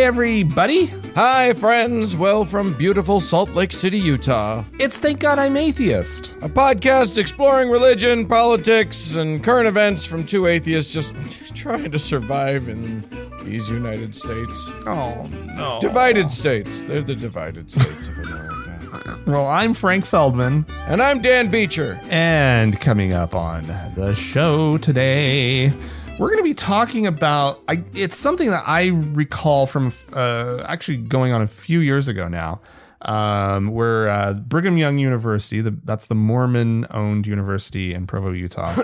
everybody. Hi, friends. Well, from beautiful Salt Lake City, Utah. It's Thank God I'm Atheist. A podcast exploring religion, politics, and current events from two atheists just trying to survive in these United States. Oh, no. Divided states. They're the divided states of America. Well, I'm Frank Feldman. And I'm Dan Beecher. And coming up on the show today, we're going to be talking about, it's something that I recall from actually going on a few years ago now, where Brigham Young University, that's the Mormon-owned university in Provo, Utah,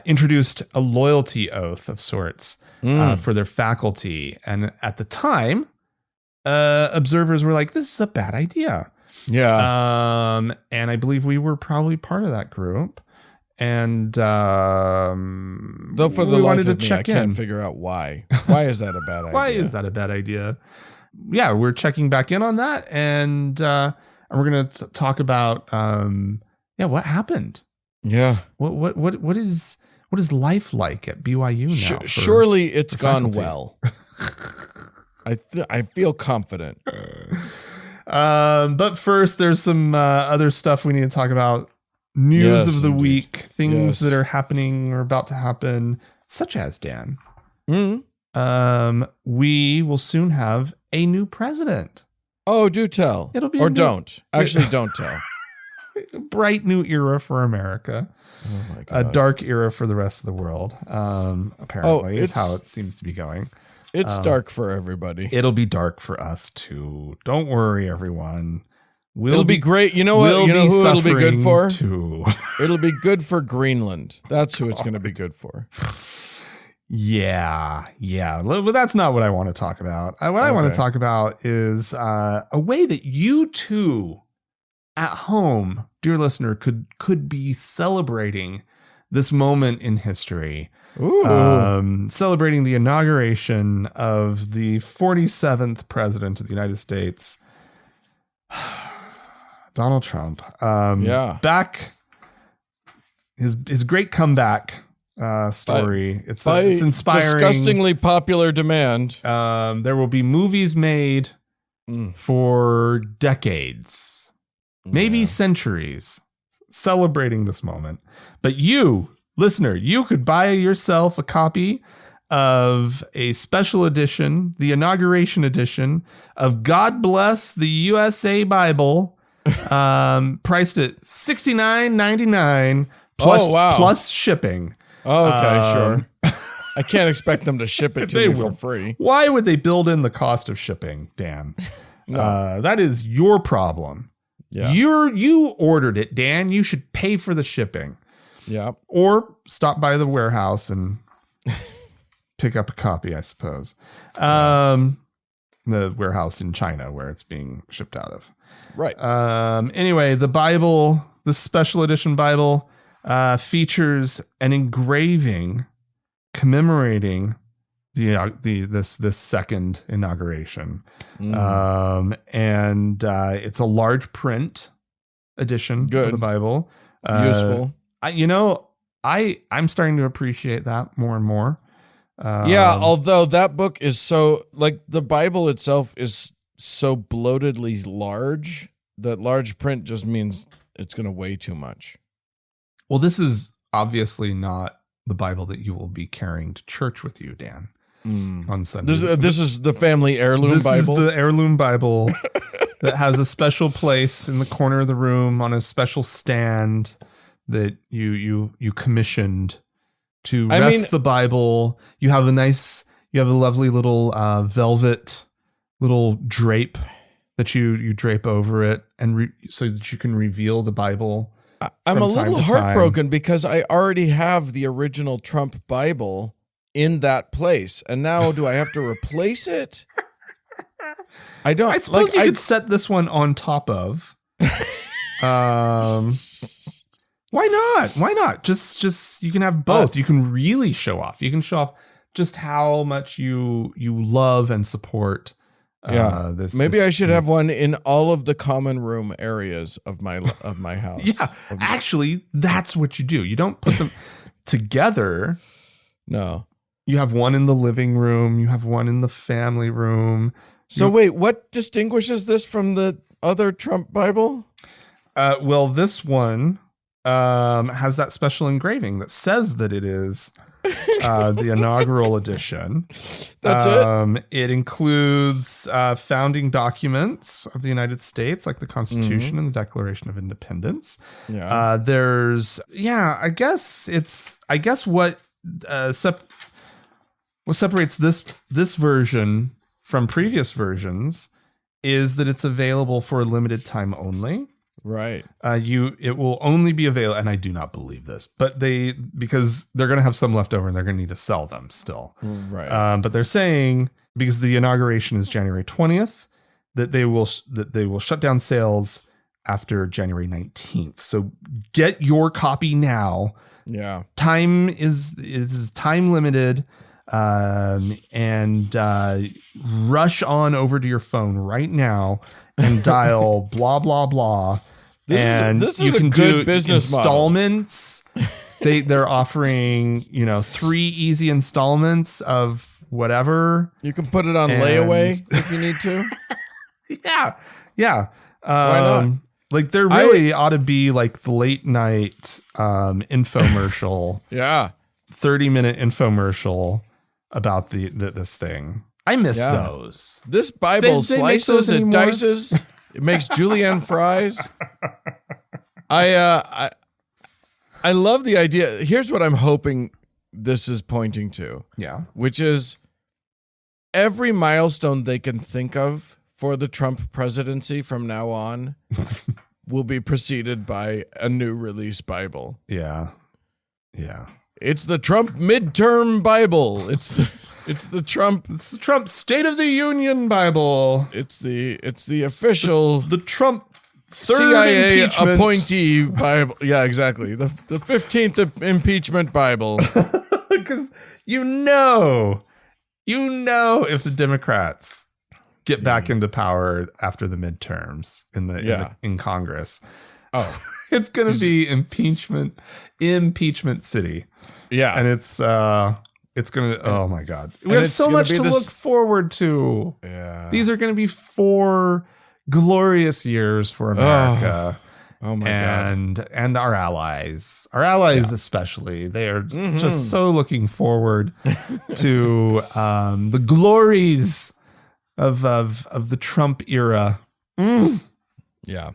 introduced a loyalty oath of sorts for their faculty. And at the time, observers were like, this is a bad idea. Yeah. And I believe we were probably part of that group. And though for the life of me, I can't figure out why. Why is that a bad idea? Why is that a bad idea? Yeah, we're checking back in on that, and we're going to talk about what happened. Yeah. What is life like at BYU now? Surely it's gone well. I feel confident. But first, there's some other stuff we need to talk about. News of the week, things that are happening or about to happen, such as, Dan. We will soon have a new president. Oh, do tell. It'll be don't. Actually, don't tell. Bright new era for America. Oh my God. A dark era for the rest of the world. Apparently, is how it seems to be going. It's dark for everybody. It'll be dark for us too. Don't worry, everyone. It'll be great. You know what? You know who it'll be good for? Too. It'll be good for Greenland. That's who it's going to be good for. Yeah. But that's not what I want to talk about. I want to talk about is a way that you too at home, dear listener, could be celebrating this moment in history. Ooh. Celebrating the inauguration of the 47th president of the United States, Donald Trump. Back his great comeback story. It's inspiring. Disgustingly popular demand. There will be movies made for decades, maybe centuries, celebrating this moment. But you, listener, you could buy yourself a copy of a special edition, the inauguration edition of God Bless the USA Bible, priced at $69.99 plus shipping. Oh, okay, sure. I can't expect them to ship it to me for free. Why would they build in the cost of shipping, Dan? No. That is your problem. Yeah. You ordered it, Dan. You should pay for the shipping. Yeah. Or stop by the warehouse and pick up a copy, I suppose. The warehouse in China where it's being shipped out of. Right. Anyway, the Bible, the special edition Bible, features an engraving commemorating this second inauguration. And it's a large print edition of the Bible. Useful. I'm starting to appreciate that more and more. Although that book is so, like, the Bible itself is so bloatedly large that large print just means it's going to weigh too much. Well, this is obviously not the Bible that you will be carrying to church with you, Dan, on Sunday. This is the family heirloom Bible? This is the heirloom Bible that has a special place in the corner of the room on a special stand that you commissioned to rest the Bible. You have a lovely little velvet little drape that you drape over it, and so that you can reveal the Bible. I'm a little heartbroken because I already have the original Trump Bible in that place, and now do I have to replace it? I don't. I suppose you could set this one on top of. Why not? Why not? Just you can have both. You can really show off. You can show off just how much you love and support. Maybe I should have one in all of the common room areas of my house. Yeah, actually, that's what you do. You don't put them together. No. You have one in the living room. You have one in the family room. So wait, what distinguishes this from the other Trump Bible? Well, this one has that special engraving that says that it is the inaugural edition. That's it? It includes founding documents of the United States, like the Constitution and the Declaration of Independence. Yeah. I guess what separates this version from previous versions is that it's available for a limited time only. Right. It will only be available, and I do not believe this, but because they're going to have some left over and they're going to need to sell them still. Right. But they're saying, because the inauguration is January 20th, that they will shut down sales after January 19th. So get your copy now. Yeah. Time is time limited. And rush on over to your phone right now and dial blah blah blah. This is a good business installments. They're offering 3 easy installments of whatever. You can put it on layaway if you need to. Yeah. Why not? Like there really ought to be like the late night infomercial. Yeah. 30-minute infomercial about this thing. I miss those. This Bible They slices, it dices, it makes julienne fries. I love the idea. Here's what I'm hoping this is pointing to. Yeah. Which is every milestone they can think of for the Trump presidency from now on will be preceded by a new release Bible. Yeah. It's the Trump midterm Bible. It's the Trump State of the Union Bible. It's the official The Trump third CIA impeachment. appointee Bible. Yeah, exactly. The 15th impeachment Bible. Because if the Democrats get back into power after the midterms in Congress, it's going to be impeachment city. Yeah. And it's going to, oh my God. We have so much to look forward to. Yeah. These are going to be 4 glorious years for America. Oh my God. And our allies especially, they are just so looking forward to the glories of the Trump era. Yeah.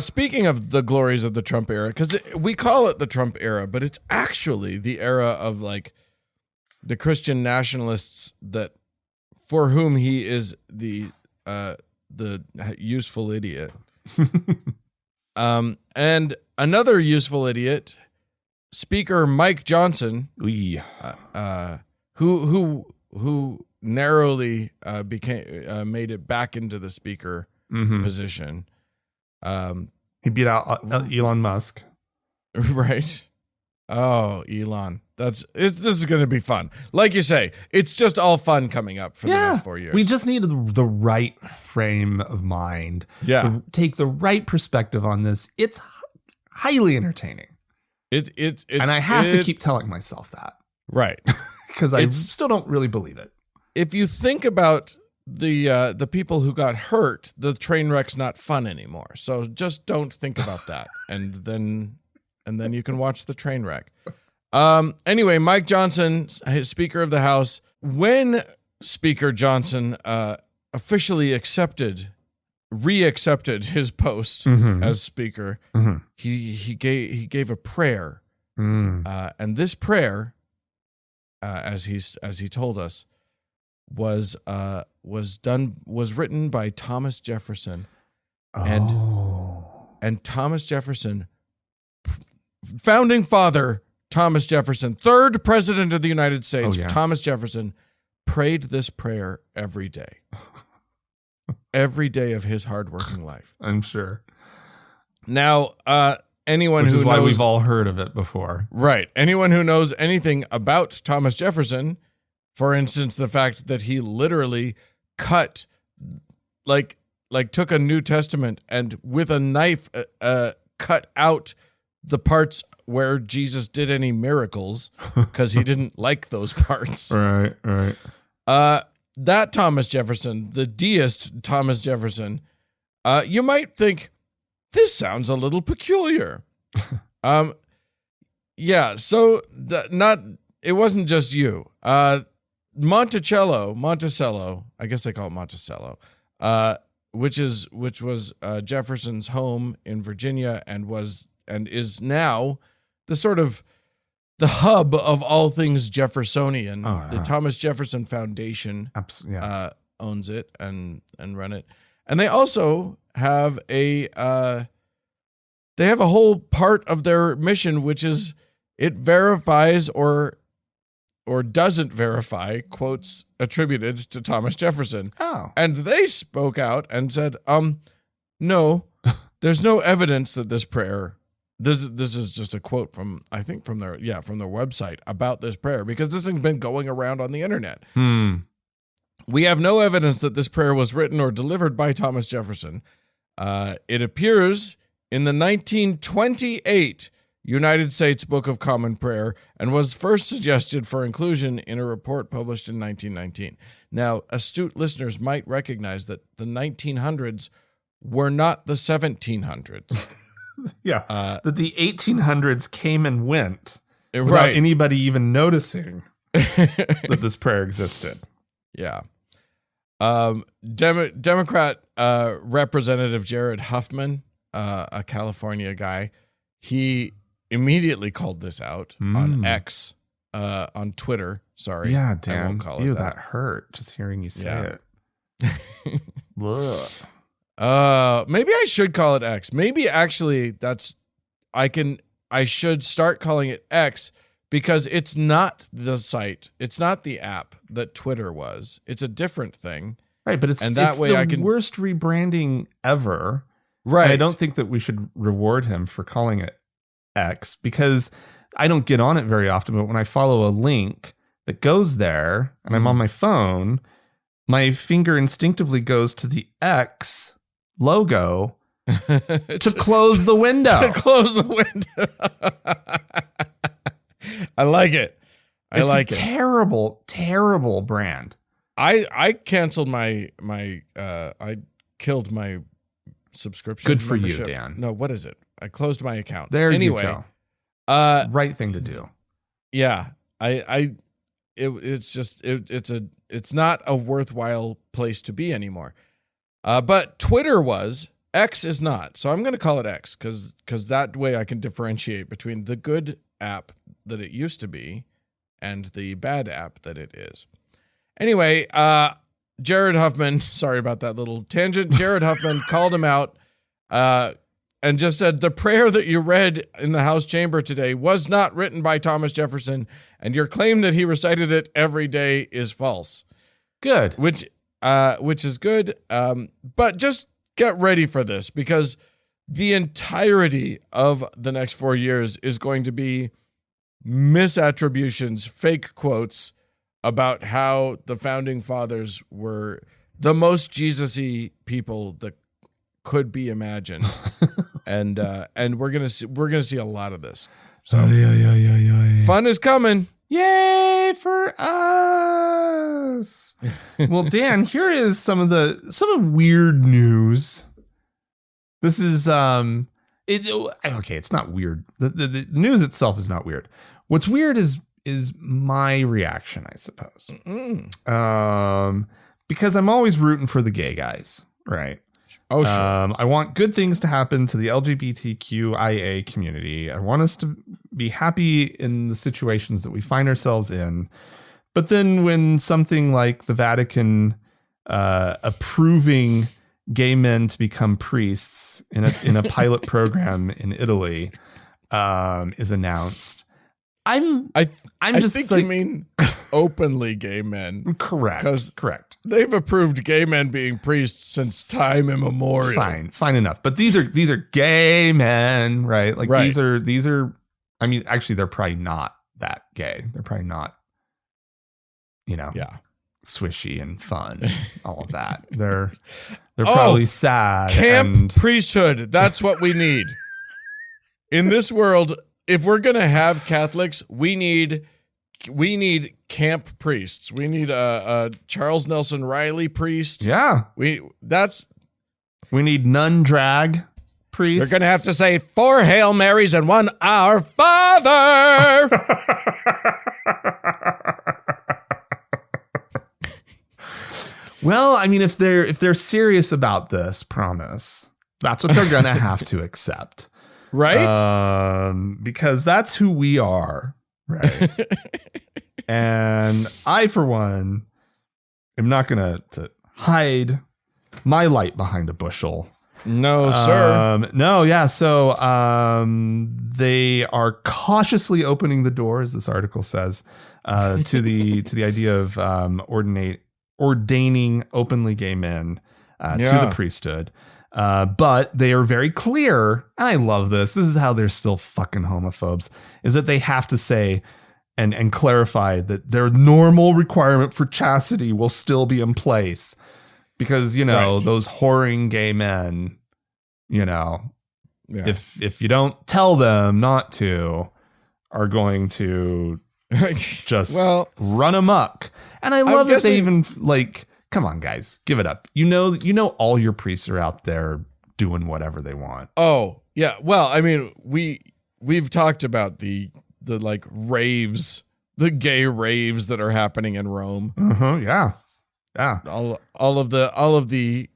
Speaking of the glories of the Trump era, because we call it the Trump era, but it's actually the era of like the Christian nationalists for whom he is the useful idiot. And another useful idiot, Speaker Mike Johnson, who narrowly made it back into the speaker position. He beat out Elon Musk. Right. Oh, Elon. This is going to be fun. Like you say, it's just all fun coming up for the next 4 years. We just need the right frame of mind. Yeah. Take the right perspective on this. It's highly entertaining. It's and I have to keep telling myself that. Right. Because I still don't really believe it. If you think about the people who got hurt, the train wreck's not fun anymore. So just don't think about that, and then you can watch the train wreck. Anyway, Mike Johnson, Speaker of the House, when Speaker Johnson officially reaccepted his post as Speaker, he gave a prayer, and this prayer, as he told us, was written by Thomas Jefferson, and Thomas Jefferson, founding father Thomas Jefferson, 3rd president of the United States, Thomas Jefferson, prayed this prayer every day of his hardworking life. I'm sure. Now, anyone Which who is why knows, we've all heard of it before, right? Anyone who knows anything about Thomas Jefferson. For instance, the fact that he literally cut, like took a New Testament and with a knife cut out the parts where Jesus did any miracles because he didn't like those parts. Right. That Thomas Jefferson, the deist Thomas Jefferson, you might think, this sounds a little peculiar. Yeah, so it wasn't just you. Monticello, I guess they call it Monticello, which was Jefferson's home in Virginia and is now the sort of the hub of all things Jeffersonian. The Thomas Jefferson Foundation owns it and run it. And they also have a whole part of their mission, which is it verifies or doesn't verify quotes attributed to Thomas Jefferson. Oh. And they spoke out and said, no, there's no evidence that this prayer, this is just a quote from their website about this prayer, because this has been going around on the internet. We have no evidence that this prayer was written or delivered by Thomas Jefferson. It appears in the 1928 United States Book of Common Prayer and was first suggested for inclusion in a report published in 1919. Now, astute listeners might recognize that the 1900s were not the 1700s. That the 1800s came and went without anybody even noticing that this prayer existed. Yeah. Democrat Representative Jared Huffman, a California guy, he immediately called this out on X, on Twitter. Sorry. Yeah, Dan. I won't call Ew, it that hurt just hearing you say it. Maybe I should call it X. Maybe actually I should start calling it X, because it's not the site. It's not the app that Twitter was. It's a different thing. Right, but it's the worst rebranding ever. Right. And I don't think that we should reward him for calling it X, because I don't get on it very often, but when I follow a link that goes there and I'm on my phone, my finger instinctively goes to the X logo to close the window. To close the window. I like it. It's a terrible, terrible brand. I canceled I killed my subscription. Good for membership. you, Dan. No, what is it? I closed my account. There anyway, you go. Right thing to do. Yeah. It's not a worthwhile place to be anymore. But Twitter was. X is not. So I'm going to call it X because that way I can differentiate between the good app that it used to be and the bad app that it is. Anyway, Jared Huffman, sorry about that little tangent. Jared Huffman called him out and just said, the prayer that you read in the House chamber today was not written by Thomas Jefferson, and your claim that he recited it every day is false. Good. Which is good. But just get ready for this, because the entirety of the next 4 years is going to be misattributions, fake quotes about how the founding fathers were the most Jesus-y people that could be imagined. and we're gonna see a lot of this. So fun is coming. Yay for us. Well, Dan, here is some of weird news. This is it's not weird. The news itself is not weird. What's weird is my reaction, I suppose. Because I'm always rooting for the gay guys, right? Oh, sure. I want good things to happen to the LGBTQIA community. I want us to be happy in the situations that we find ourselves in. But then when something like the Vatican approving gay men to become priests in a pilot program in Italy is announced, I think you mean openly gay men. Correct. Correct. They've approved gay men being priests since time immemorial. Fine enough. But these are gay men, right? Like right. these are. I mean, actually, they're probably not that gay. They're probably not, swishy and fun, and all of that. They're probably sad. Camp priesthood. That's what we need in this world. if we're gonna have Catholics, we need camp priests. We need a Charles Nelson Riley priest. Yeah. We need nun drag priests. You're gonna have to say 4 Hail Marys and 1 Our Father. Well, I mean, if they're serious about this promise, that's what they're gonna have to accept. Right? Because that's who we are. Right. And I, for one, am not going to hide my light behind a bushel. No, sir. No, yeah. So they are cautiously opening the door, as this article says, to the idea of ordaining openly gay men to the priesthood. But they are very clear, and I love this. This is how they're still fucking homophobes, is that they have to say and clarify that their normal requirement for chastity will still be in place. Because, those whoring gay men, if you don't tell them not to, are going to just run amok. And I love that they even come on, guys, give it up. You know, all your priests are out there doing whatever they want. Oh, yeah. Well, I mean, we've talked about the raves, the gay raves that are happening in Rome. Yeah. Yeah. All of the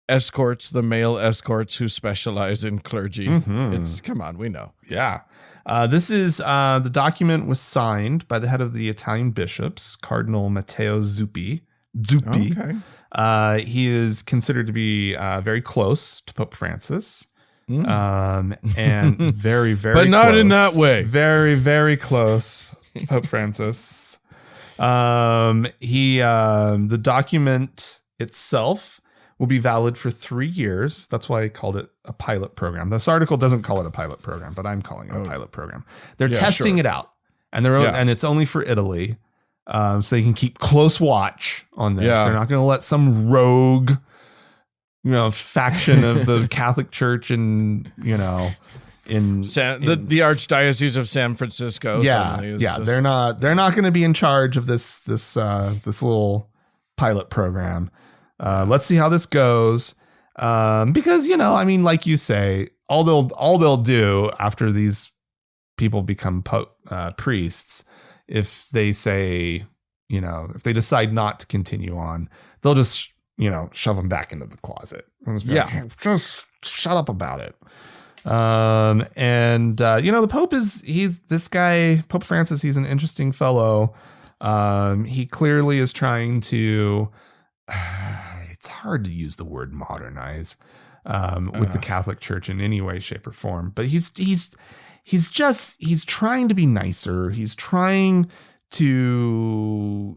escorts, the male escorts who specialize in clergy. Come on, we know. Yeah. This is the document was signed by the head of the Italian bishops, Cardinal Matteo Zuppi. Okay. He is considered to be very close to Pope Francis. And very, very but not close. in that way. Very, very close, Pope Francis. The document itself will be valid for 3 years. That's why I called it a pilot program. This article doesn't call it a pilot program, but I'm calling it a pilot program. They're testing it out, and and it's only for Italy, so they can keep close watch on this. They're not going to let some rogue, faction of the Catholic Church in the Archdiocese of San Francisco. They're not going to be in charge of this little pilot program. Let's see how this goes. Because, like you say, all they'll do after these people become priests, if they say, if they decide not to continue on, they'll just, shove them back into the closet. Just shut up about it. The Pope Pope Francis, he's an interesting fellow. He clearly is trying to, it's hard to use the word modernize, with the Catholic Church in any way, shape, or form, but he's trying to be nicer. He's trying to,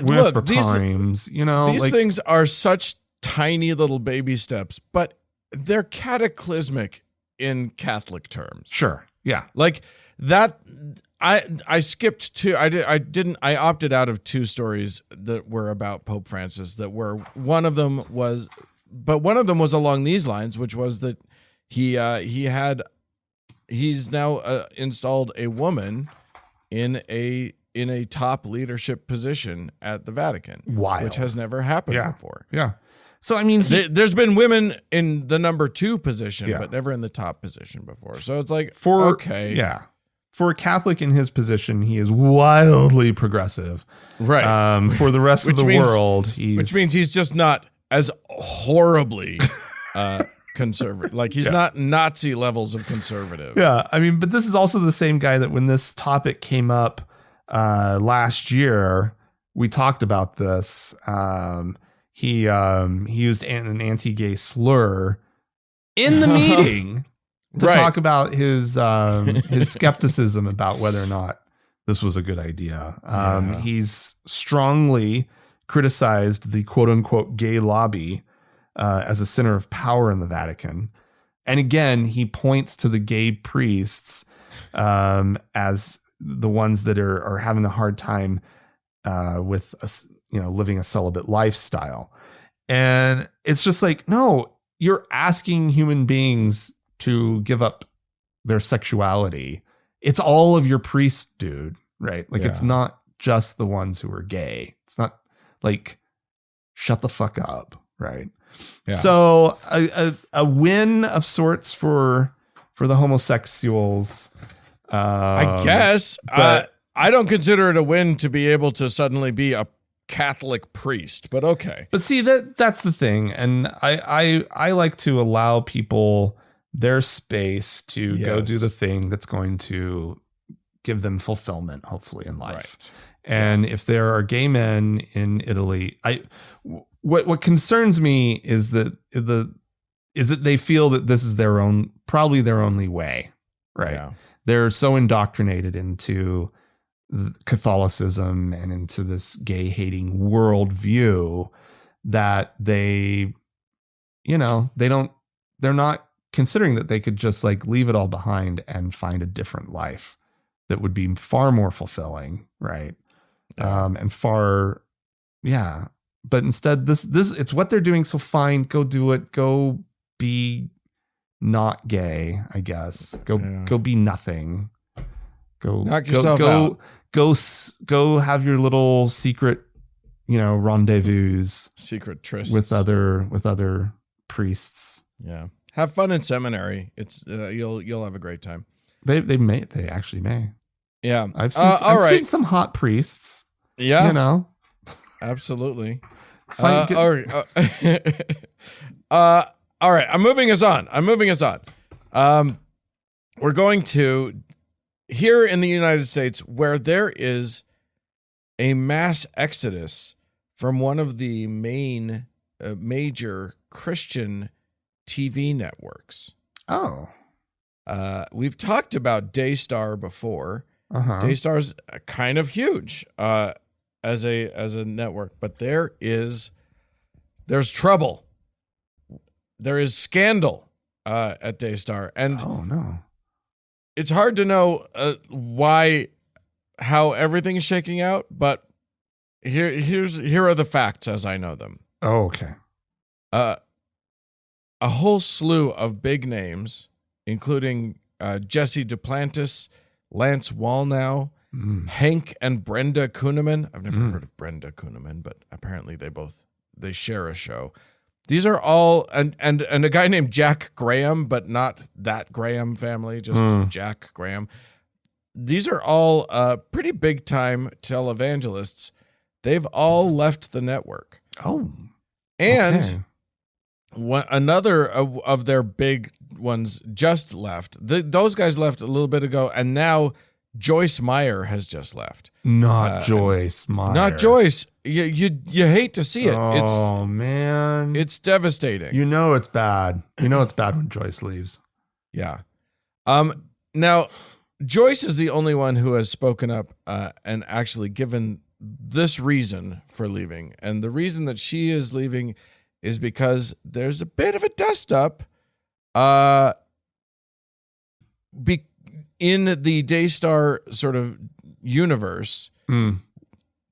look, these things are such tiny little baby steps, but they're cataclysmic in Catholic terms. Sure. Yeah. Like that. I skipped two. I opted out of 2 stories that were about Pope Francis one of them was along these lines, which was that he's now installed a woman in a top leadership position at the Vatican. Wild. Which has never happened before. Yeah. So, I mean, there's been women in the number 2 position, but never in the top position before. So it's like, okay. Yeah. For a Catholic in his position, he is wildly progressive. Right. For the rest of the world, which means he's just not as horribly conservative. Like he's not Nazi levels of conservative. Yeah. I mean, but this is also the same guy that when this topic came up last year, we talked about this. He used an anti-gay slur in the meeting to talk about his skepticism about whether or not this was a good idea. He's strongly criticized the quote unquote gay lobby as a center of power in the Vatican. And again, he points to the gay priests as the ones that are having a hard time with living a celibate lifestyle. And it's just like, no, you're asking human beings to give up their sexuality, it's all of your priests, dude, right? Like, it's not just the ones who are gay. It's not like, shut the fuck up, right? Yeah. So a win of sorts for the homosexuals. I guess. But I don't consider it a win to be able to suddenly be a Catholic priest, but okay. But see, that's the thing. And I like to allow people their space to go do the thing that's going to give them fulfillment, hopefully, in life. Right. And if there are gay men in Italy, what concerns me is that they feel that this is probably their only way, right? Yeah. They're so indoctrinated into Catholicism and into this gay hating worldview that they're not considering that they could just like leave it all behind and find a different life that would be far more fulfilling, right? And far, but instead this it's what they're doing. So fine, go do it. Go be not gay, I guess. Go be nothing. Go knock yourself out. Go have your little secret, rendezvous, secret trysts with other priests. Yeah, have fun in seminary. It's you'll have a great time. They actually may. Yeah, I've seen some hot priests. Yeah, absolutely. All right, I'm moving us on. We're going to, here in the United States, where there is a mass exodus from one of the main major Christian TV networks. Oh. We've talked about Daystar before. Daystar's kind of huge as a network, but there's trouble. There is scandal at Daystar, and oh no, it's hard to know how everything is shaking out. But here are the facts as I know them. Oh, okay. A whole slew of big names, including Jesse Duplantis, Lance Wallnau, Hank and Brenda Kuhneman. I've never heard of Brenda Kuhneman, but apparently they share a show. These are all and a guy named Jack Graham, but not that Graham family, just Jack Graham. These are all pretty big time televangelists. They've all left the network. Oh, and another of their big ones just left. Those guys left a little bit ago, and now Joyce Meyer has just left. Not Joyce Meyer. Not Joyce. You hate to see it. Oh, man. It's devastating. It's bad. It's bad when Joyce leaves. Yeah. Now, Joyce is the only one who has spoken up and actually given this reason for leaving. And the reason that she is leaving is because there's a bit of a dust-up in the Daystar sort of universe.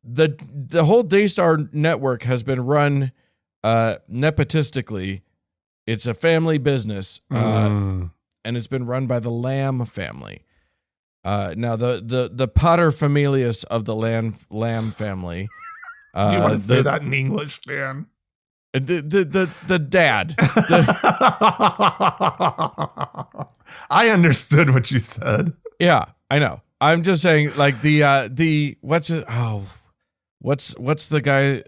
The whole Daystar network has been run nepotistically. It's a family business, and it's been run by the Lamb family. Now the pater familias of the Lamb family. You want to say that in English, Dan? The dad. I understood what you said. Yeah, I know. I'm just saying, like what's the guy?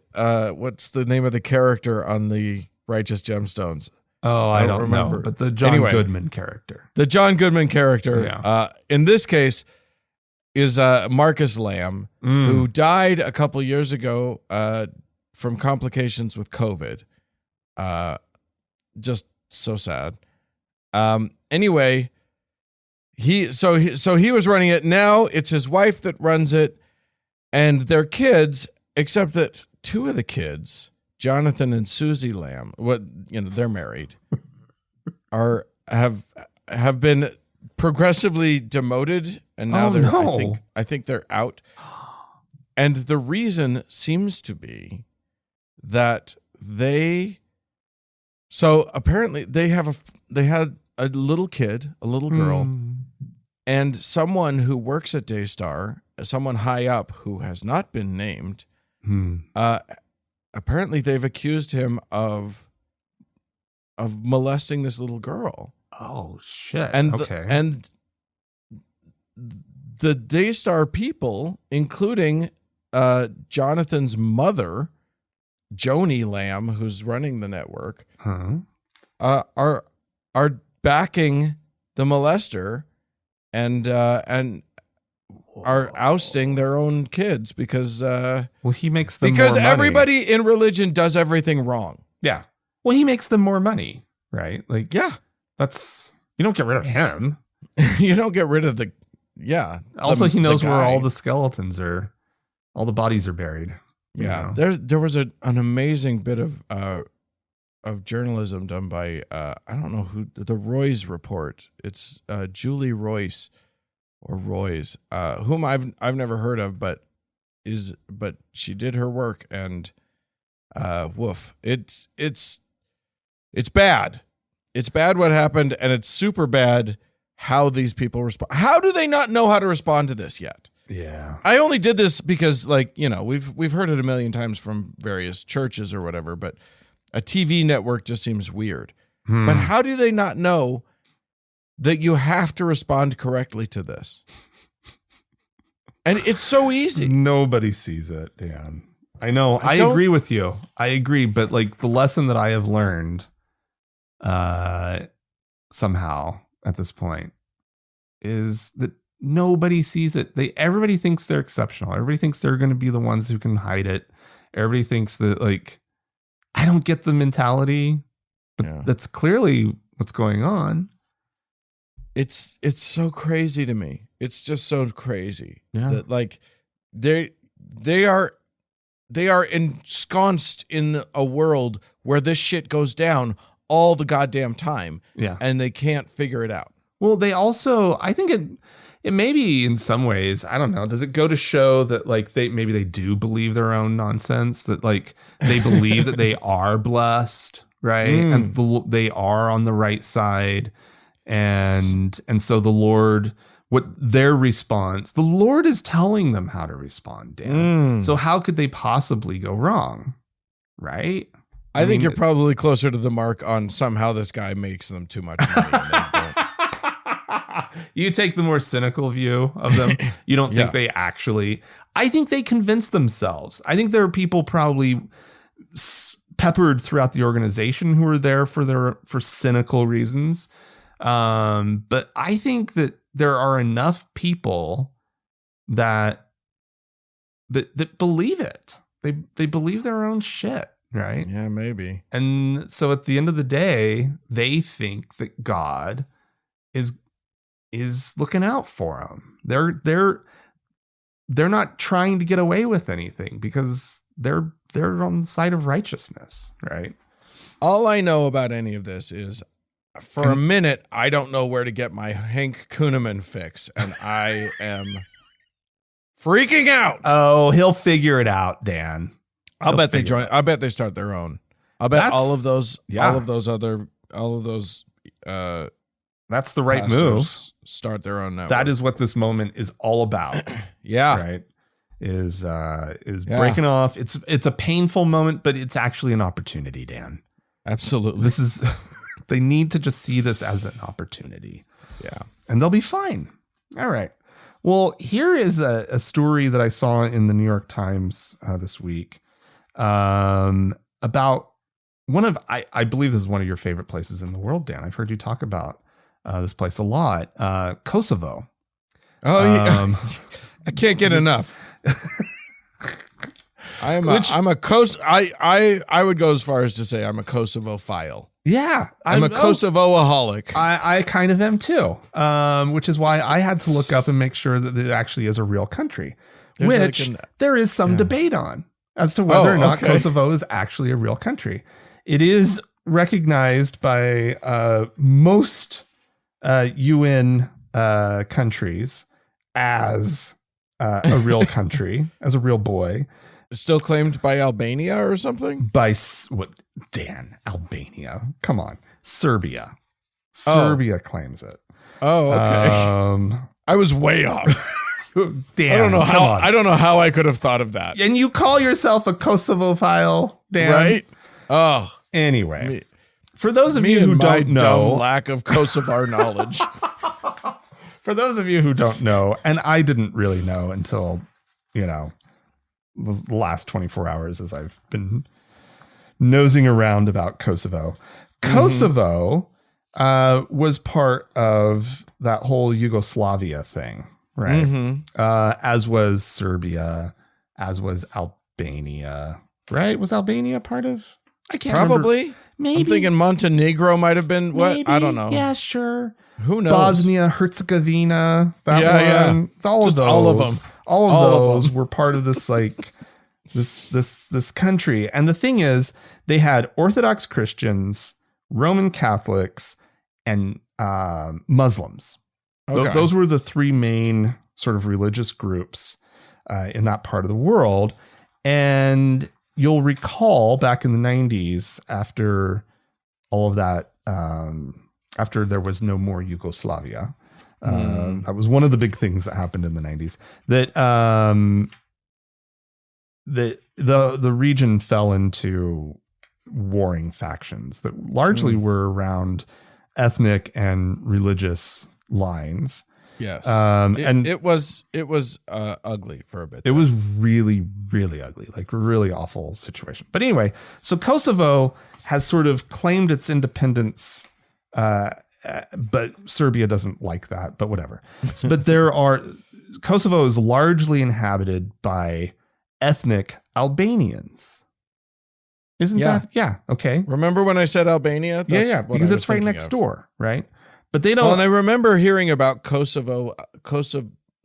What's the name of the character on the Righteous Gemstones? Oh, I don't remember. But the John Goodman character. The John Goodman character, in this case, is Marcus Lamb, who died a couple years ago from complications with COVID. Just so sad. Anyway, he was running it. Now it's his wife that runs it, and their kids, except that two of the kids, Jonathan and Susie Lamb, they're married, have been progressively demoted, and now I think they're out. And the reason seems to be that apparently they had a little kid, a little girl, and someone who works at Daystar, someone high up who has not been named. Apparently, they've accused him of molesting this little girl. Oh shit! And okay. And the Daystar people, including Jonathan's mother, Joni Lamb, who's running the network, are backing the molester and are ousting their own kids because he makes them because more money. Everybody in religion does everything wrong. Yeah. Well, he makes them more money, right? Like, yeah, that's, you don't get rid of him. You don't get rid of the. Yeah. Also, he knows where all the skeletons are, all the bodies are buried. Yeah. There was an amazing bit of journalism done by I don't know who, the Roy's Report. It's Julie Royce or Roy's, whom I've never heard of, but she did her work, and woof. It's bad. It's bad what happened, and it's super bad how these people respond. How do they not know how to respond to this yet? Yeah. I only did this because, like, you know, we've heard it a million times from various churches or whatever, but a TV network just seems weird. But how do they not know that you have to respond correctly to this? And it's so easy. Nobody sees it, Dan. I know. I agree with you. I agree. But like the lesson that I have learned somehow at this point is that nobody sees it. Everybody thinks they're exceptional. Everybody thinks they're going to be the ones who can hide it. Everybody thinks that, like, I don't get the mentality, but that's clearly what's going on. It's so crazy to me. It's just so crazy that, like, they are ensconced in a world where this shit goes down all the goddamn time. Yeah. And they can't figure it out. Well, they also, I think it may be in some ways, I don't know, does it go to show that, like, they do believe their own nonsense, that, like, they believe that they are blessed, right? And they are on the right side. And so the Lord, what their response, the Lord is telling them how to respond, Dan. So how could they possibly go wrong? Right? I think you're probably closer to the mark on somehow this guy makes them too much money. And they don't. You take the more cynical view of them. You don't think they actually, I think they convince themselves. I think there are people probably peppered throughout the organization who are there for cynical reasons. But I think that there are enough people that believe it. They believe their own shit, right? Yeah, maybe. And so at the end of the day, they think that God is looking out for them. They're not trying to get away with anything because they're on the side of righteousness, right? All I know about any of this is, for a minute, I don't know where to get my Hank Kuhneman fix, and I am freaking out. Oh, he'll figure it out, Dan. I'll bet they join. I bet they start their own. I'll bet all of those. That's the right move. Start their own network. That is what this moment is all about. Right. Is breaking off. It's a painful moment, but it's actually an opportunity, Dan. Absolutely. This is. They need to just see this as an opportunity. Yeah. And they'll be fine. All right. Well, here is a story that I saw in the New York Times this week about one of, I believe this is one of your favorite places in the world, Dan. I've heard you talk about this place a lot. Kosovo. Oh, yeah. I can't get enough. I would go as far as to say I'm a Kosovo-phile. Yeah. I'm a Kosovo-aholic. I kind of am too, which is why I had to look up and make sure that it actually is a real country, there is some debate on as to whether or not Kosovo is actually a real country. It is recognized by most UN countries as a real country, as a real boy. Still claimed by Albania or something? By what? Dan, Albania. Come on. Serbia. Serbia claims it. Oh, okay. I was way off. Dan, I don't know how. on. I don't know how I could have thought of that. And you call yourself a Kosovo file, Dan? Right? Oh, anyway, for those of you who don't know, dumb lack of Kosovar knowledge. For those of you who don't know, and I didn't really know until, the last 24 hours as I've been nosing around about Kosovo. Kosovo was part of that whole Yugoslavia thing, right? As was Serbia, as was Albania, right? Was Albania part of? I can't Probably. remember. Maybe. I'm thinking Montenegro might have been what? Maybe. I don't know. Yeah, sure. Who knows? Bosnia, Herzegovina, that one. Yeah. All Just of those. all of them. All of All those of them. were part of this, like, this country. And the thing is, they had Orthodox Christians, Roman Catholics, and Muslims. Okay. Those were the three main sort of religious groups in that part of the world. And you'll recall back in the 90s, after all of that, after there was no more Yugoslavia, that was one of the big things that happened in the 90s, that the region fell into warring factions that largely were around ethnic and religious lines. Yes. And it was ugly for a bit. it was really, really ugly, like really awful situation. But anyway, so Kosovo has sort of claimed its independence, but Serbia doesn't like that, but whatever. But Kosovo is largely inhabited by ethnic Albanians. Isn't that? Yeah. Okay. Remember when I said Albania? That's Yeah. what Because I was it's right thinking next of. door, right? But they don't. Well, and I remember hearing about Kosovo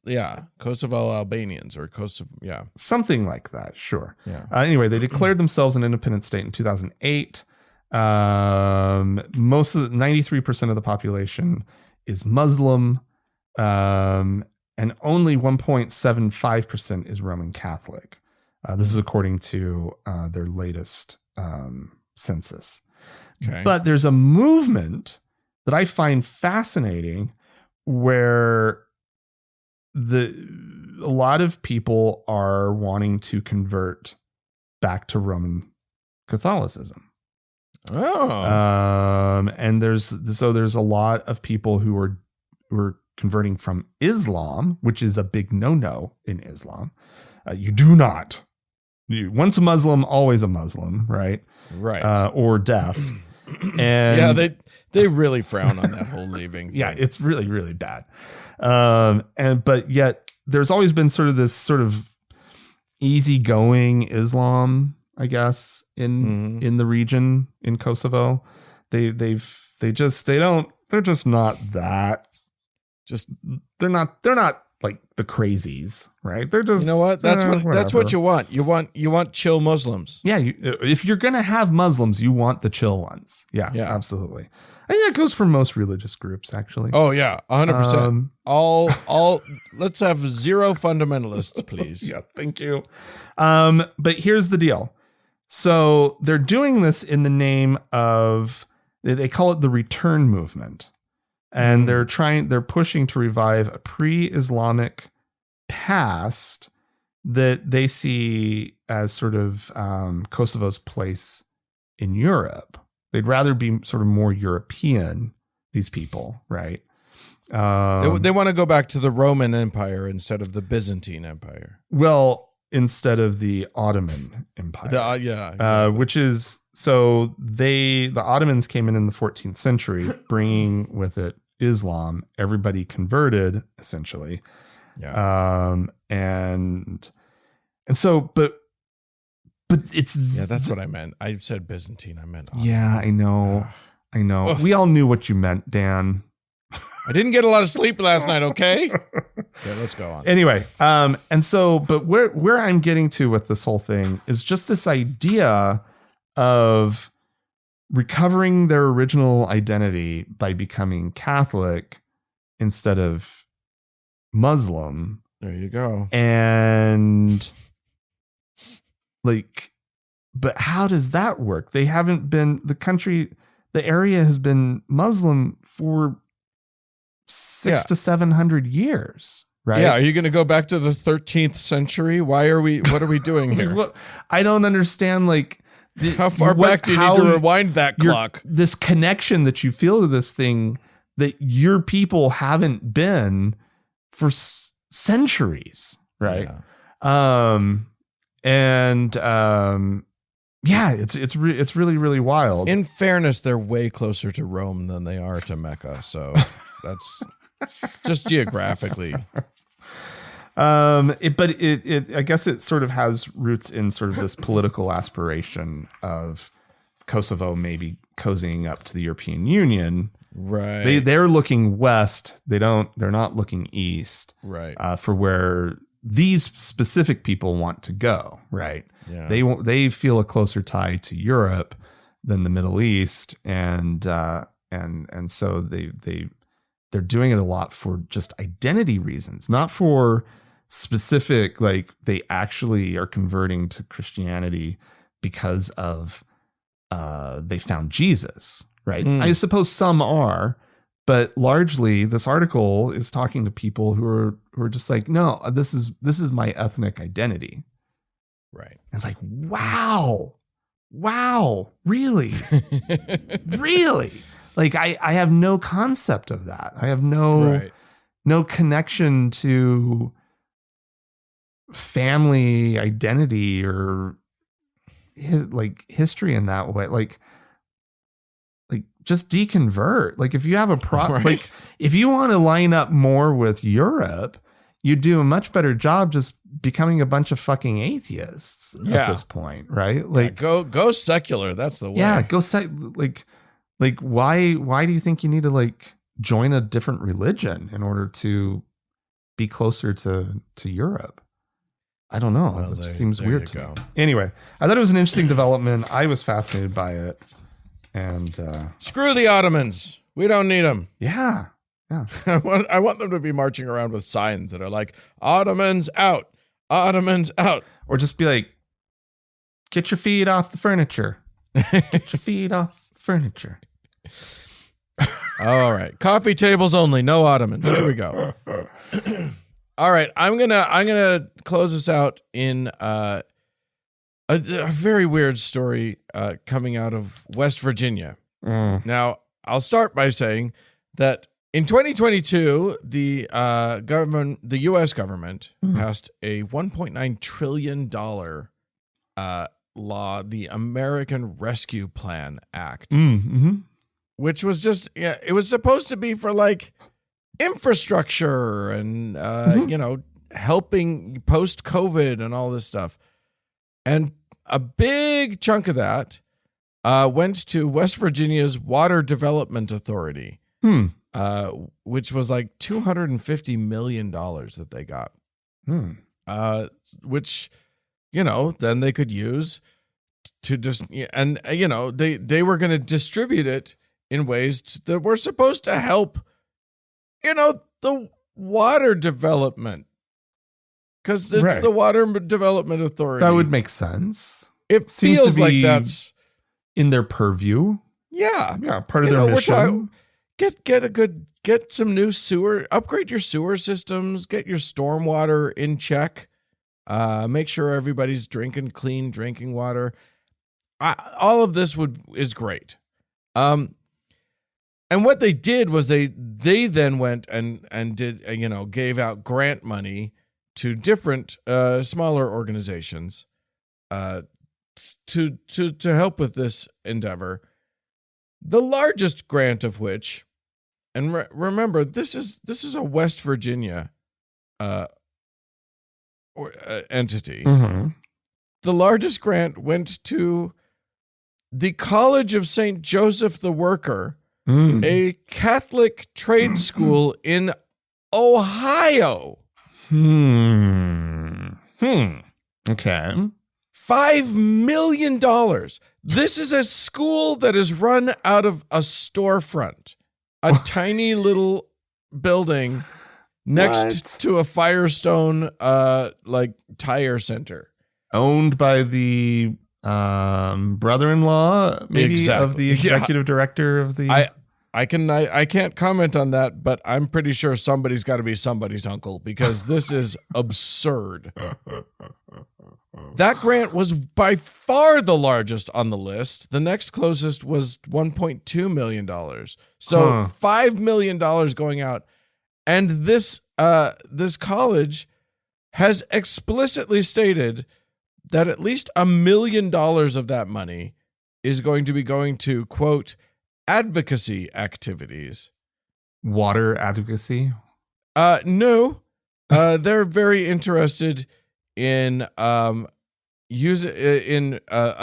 Albanians or Kosovo. Yeah. Something like that. Sure. Yeah. Anyway, they declared themselves an independent state in 2008. Most of the 93% of the population is Muslim, and only 1.75% is Roman Catholic. This is according to their latest census. Okay. But there's a movement that I find fascinating where a lot of people are wanting to convert back to Roman Catholicism. Oh. And there's a lot of people who are converting from Islam, which is a big no-no in Islam. You do not. Once a Muslim, always a Muslim, right? Right. Or death. And yeah, they really frown on that whole leaving thing. yeah, it's really, really bad. But yet there's always been sort of this sort of easygoing Islam, I guess, in the region in Kosovo. They're just not that. They're not like the crazies, right? They're just, You know what? That's what you want. You want chill Muslims. Yeah, if you're gonna have Muslims, you want the chill ones. Yeah, absolutely. I think that goes for most religious groups, actually. Oh yeah, 100%. All. Let's have zero fundamentalists, please. Yeah, thank you. But here's the deal. So they're doing this in the name of, they call it the return movement. And they're pushing to revive a pre-Islamic past that they see as sort of Kosovo's place in Europe. They'd rather be sort of more European, these people, right? They want to go back to the Roman Empire instead of the Byzantine Empire. Well, instead of the Ottoman Empire. Exactly. Which is, so the Ottomans came in the 14th century, bringing with it Islam. Everybody converted, essentially. Yeah. And so, but it's, that's what I meant. I said Byzantine. I meant Ottoman. Yeah, I know. Ugh. We all knew what you meant, Dan. I didn't get a lot of sleep last night. Okay. Okay, let's go on. Anyway, and so, but where I'm getting to with this whole thing is just this idea of recovering their original identity by becoming Catholic instead of Muslim. There you go. And like, but how does that work? They haven't been, the country the area has been Muslim for 600 to 700 years, right? Yeah. Are you going to go back to the 13th century? What are we doing here? I don't understand. Like, how far back do you need to rewind that clock? This connection that you feel to this thing that your people haven't been for centuries, right? Yeah. It's really, really wild. In fairness, they're way closer to Rome than they are to Mecca, so that's just geographically. I guess it sort of has roots in sort of this political aspiration of Kosovo maybe cozying up to the European Union. Right. They're looking west. They're not looking east. Right. For where these specific people want to go. Right. Yeah. They feel a closer tie to Europe than the Middle East, and so they're doing it a lot for just identity reasons, not for specific, like they actually are converting to Christianity because of they found Jesus, right? I suppose some are, but largely this article is talking to people who are just like, no, this is my ethnic identity. Right. And it's like, wow, really? Really? Like I have no concept of that. I have no connection to family identity or history in that way. Like just deconvert. Like if you have like if you want to line up more with Europe, you do a much better job just becoming a bunch of fucking atheists at this point, right? Like go secular. That's the way. Yeah, like why do you think you need to like join a different religion in order to be closer to Europe? I don't know. Well, it seems weird to me. Anyway, I thought it was an interesting development. I was fascinated by it. And screw the Ottomans. We don't need them. Yeah. Yeah. I want them to be marching around with signs that are like, Ottomans out. Ottomans out. Or just be like, get your feet off the furniture. Get your feet off the furniture. All right. Coffee tables only. No Ottomans. Here we go. All right. I'm gonna close this out in a very weird story coming out of West Virginia. Now, I'll start by saying that in 2022, the U.S. government passed a $1.9 trillion law, the American Rescue Plan Act, which was just, it was supposed to be for like infrastructure and, helping post-COVID and all this stuff. And a big chunk of that went to West Virginia's Water Development Authority, which was like $250 million that they got, which, then they could use to just, and, they were going to distribute it in ways that were supposed to help, the water development. Because it's the Water Development Authority. That would make sense. It feels like that's in their purview. Yeah. Yeah. Part of their mission. Get some new sewer, upgrade your sewer systems, get your stormwater in check. Make sure everybody's drinking clean drinking water. All of this is great. And what they did was they then went and did, gave out grant money to different smaller organizations to help with this endeavor. The largest grant of which, and remember, this is a West Virginia entity. The largest grant went to the College of St. Joseph the Worker, a Catholic trade school in Ohio. Okay. $5 million. This is a school that is run out of a storefront, a tiny little building next to a Firestone, tire center, owned by the brother-in-law, maybe, of the executive director of the. I can't comment on that, but I'm pretty sure somebody's got to be somebody's uncle because this is absurd. That grant was by far the largest on the list. The next closest was $1.2 million. So $5 million going out. And this college has explicitly stated that at least $1 million of that money is going to be going to, quote, advocacy activities. Water advocacy? No. They're very interested in a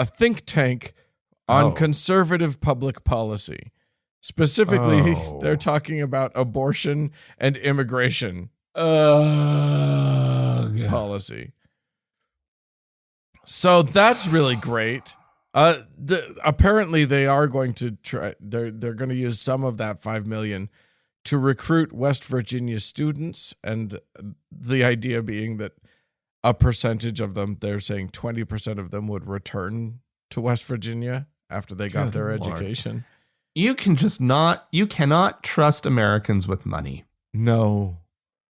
think tank on conservative public policy. Specifically, they're talking about abortion and immigration policy. So that's really great. Apparently, they are going to try. They're going to use some of that $5 million to recruit West Virginia students, and the idea being that a percentage of them, they're saying 20% of them would return to West Virginia after they got their education. You cannot trust Americans with money. No.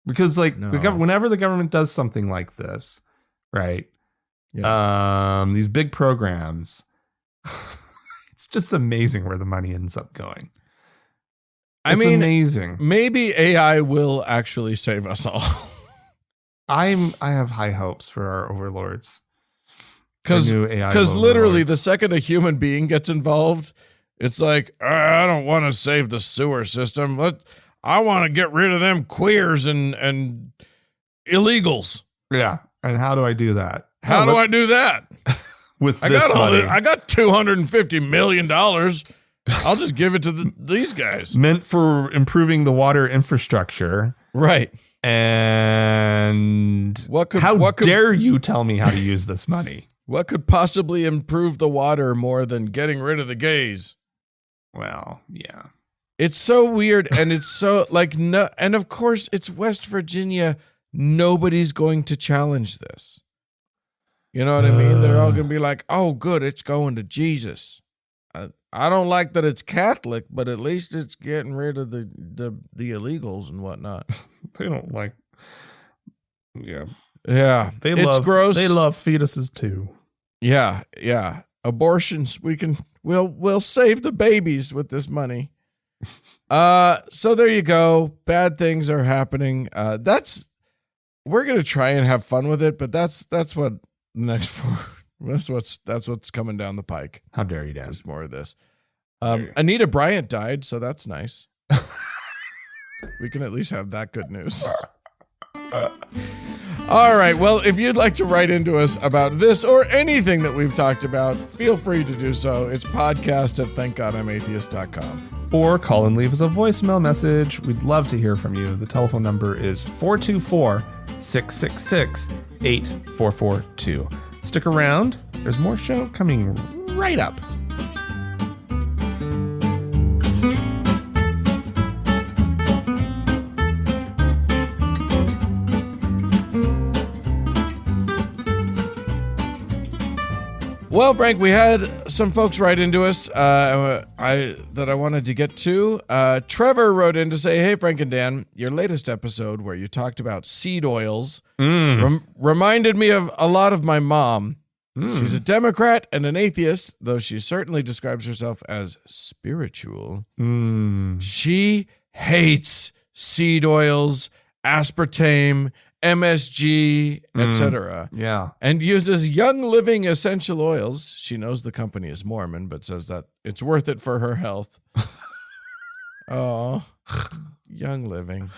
Because whenever the government does something like this, right? Yeah. These big programs, it's just amazing where the money ends up going. It's amazing. Maybe AI will actually save us all. I have high hopes for our overlords. Because literally the second a human being gets involved, it's like, I don't want to save the sewer system. I want to get rid of them queers and illegals. Yeah. And how do I do that? How do I do that? With this money. I got $250 million. I'll just give it to these guys. Meant for improving the water infrastructure. Right. And how dare you tell me how to use this money? What could possibly improve the water more than getting rid of the gays? Well, yeah. It's so weird, and it's so no, and of course it's West Virginia. Nobody's going to challenge this. You know what I mean? They're all going to be like, "Oh, good, it's going to Jesus." I don't like that it's Catholic, but at least it's getting rid of the illegals and whatnot. They don't like. Yeah. Yeah. It's gross. They love fetuses too. Yeah. Yeah. Abortions. We'll save the babies with this money. So there you go. Bad things are happening. We're going to try and have fun with it, but that's what next for. That's what's coming down the pike. How dare you, Dad? Just more of this. Anita Bryant died, so that's nice. We can at least have that good news. All right. Well, if you'd like to write into us about this or anything that we've talked about, feel free to do so. It's podcast@thankgodimatheist.com. Or call and leave us a voicemail message. We'd love to hear from you. The telephone number is 424-666-8442. Stick around. There's more show coming right up. Well, Frank, we had some folks write into us that I wanted to get to. Trevor wrote in to say, "Hey, Frank and Dan, your latest episode where you talked about seed oils reminded me of a lot of my mom. She's a Democrat and an atheist, though she certainly describes herself as spiritual. She hates seed oils, aspartame, MSG, etc. Yeah. And uses Young Living essential oils. She knows the company is Mormon, but says that it's worth it for her health." Oh, Young Living.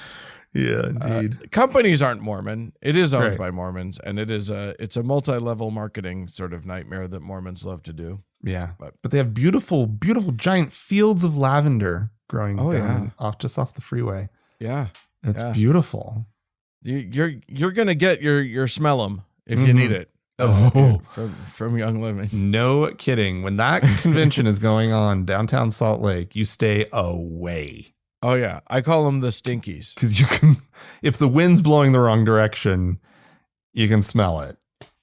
Yeah, indeed. Companies aren't Mormon. It is owned by Mormons, and it's a multi-level marketing sort of nightmare that Mormons love to do. Yeah, but they have beautiful, beautiful giant fields of lavender growing off the freeway. Yeah, it's beautiful. You're gonna get your smell 'em if you need it. From Young Living. No kidding. When that convention is going on downtown Salt Lake, you stay away. Oh yeah, I call them the stinkies because you can. If the wind's blowing the wrong direction, you can smell it.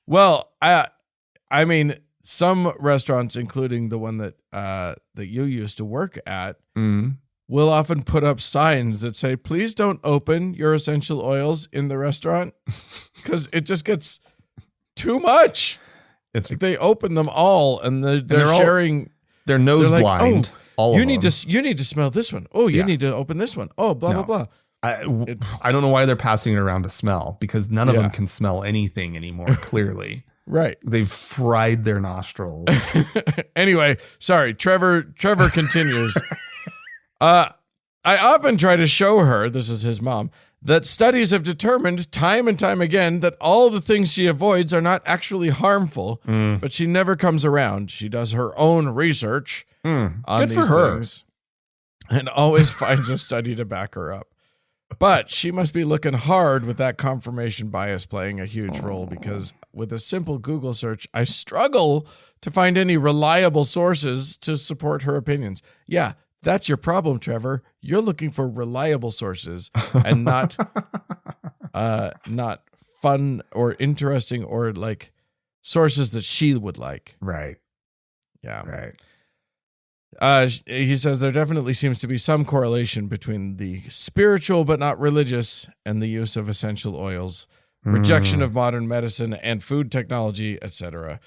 Well, I mean, some restaurants, including the one that you used to work at, Mm. will often put up signs that say, "Please don't open your essential oils in the restaurant," because it just gets too much. It's Like they open them all, and they're sharing. They're nose They're like, blind. All you of need them. you need to smell this one. Oh, you need to open this one. Oh, blah No. blah blah. I don't know why they're passing it around to smell, because none of them can smell anything anymore. Clearly, Right. they've fried their nostrils. Anyway, sorry, Trevor continues. I often try to show her, this is his mom, that studies have determined time and time again that all the things she avoids are not actually harmful, but she never comes around. She does her own research on Good these for her. things and always finds a study to back her up. But she must be looking hard with that confirmation bias playing a huge role, because with a simple Google search, I struggle to find any reliable sources to support her opinions. Yeah, that's your problem, Trevor. You're looking for reliable sources and not fun or interesting or like sources that she would like. Right. Yeah. Right. He says there definitely seems to be some correlation between the spiritual but not religious and the use of essential oils, rejection of modern medicine and food technology, etc.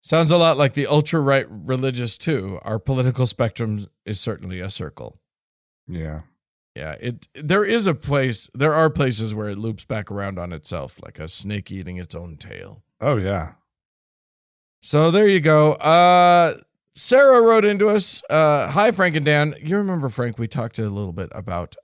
Sounds a lot like the ultra-right religious too. Our political spectrum is certainly a circle. Yeah. Yeah, there are places where it loops back around on itself, like a snake eating its own tail. Oh yeah. So there you go. Sarah wrote into us. Hi, Frank and Dan. You remember, Frank, we talked a little bit about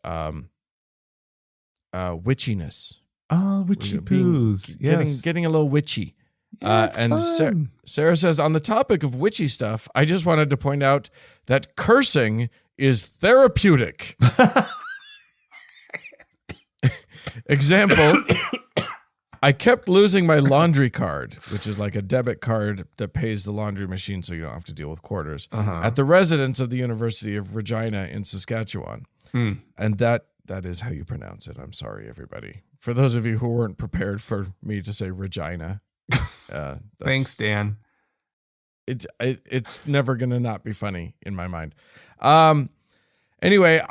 witchiness. Oh, witchy poos. Yes. Getting a little witchy. Yeah, it's and fun. Sarah says, on the topic of witchy stuff, I just wanted to point out that cursing is therapeutic. Example, I kept losing my laundry card, which is like a debit card that pays the laundry machine so you don't have to deal with quarters, at the residence of the University of Regina in Saskatchewan. And that is how you pronounce it. I'm sorry, everybody. For those of you who weren't prepared for me to say Regina. Thanks, Dan. It's never going to not be funny in my mind. Anyway,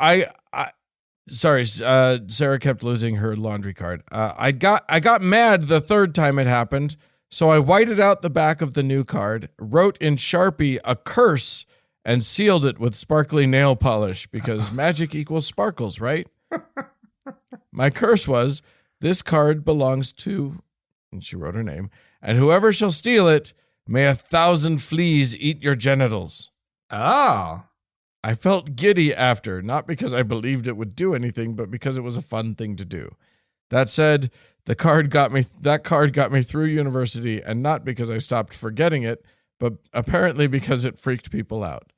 sorry, Sarah kept losing her laundry card. I got mad the third time it happened, so I whited out the back of the new card, wrote in Sharpie a curse, and sealed it with sparkly nail polish, because magic equals sparkles, right? My curse was, this card belongs to, and she wrote her name, and whoever shall steal it, may 1,000 fleas eat your genitals. Oh. I felt giddy after, not because I believed it would do anything, but because it was a fun thing to do. That said, that card got me through university, and not because I stopped forgetting it, but apparently because it freaked people out.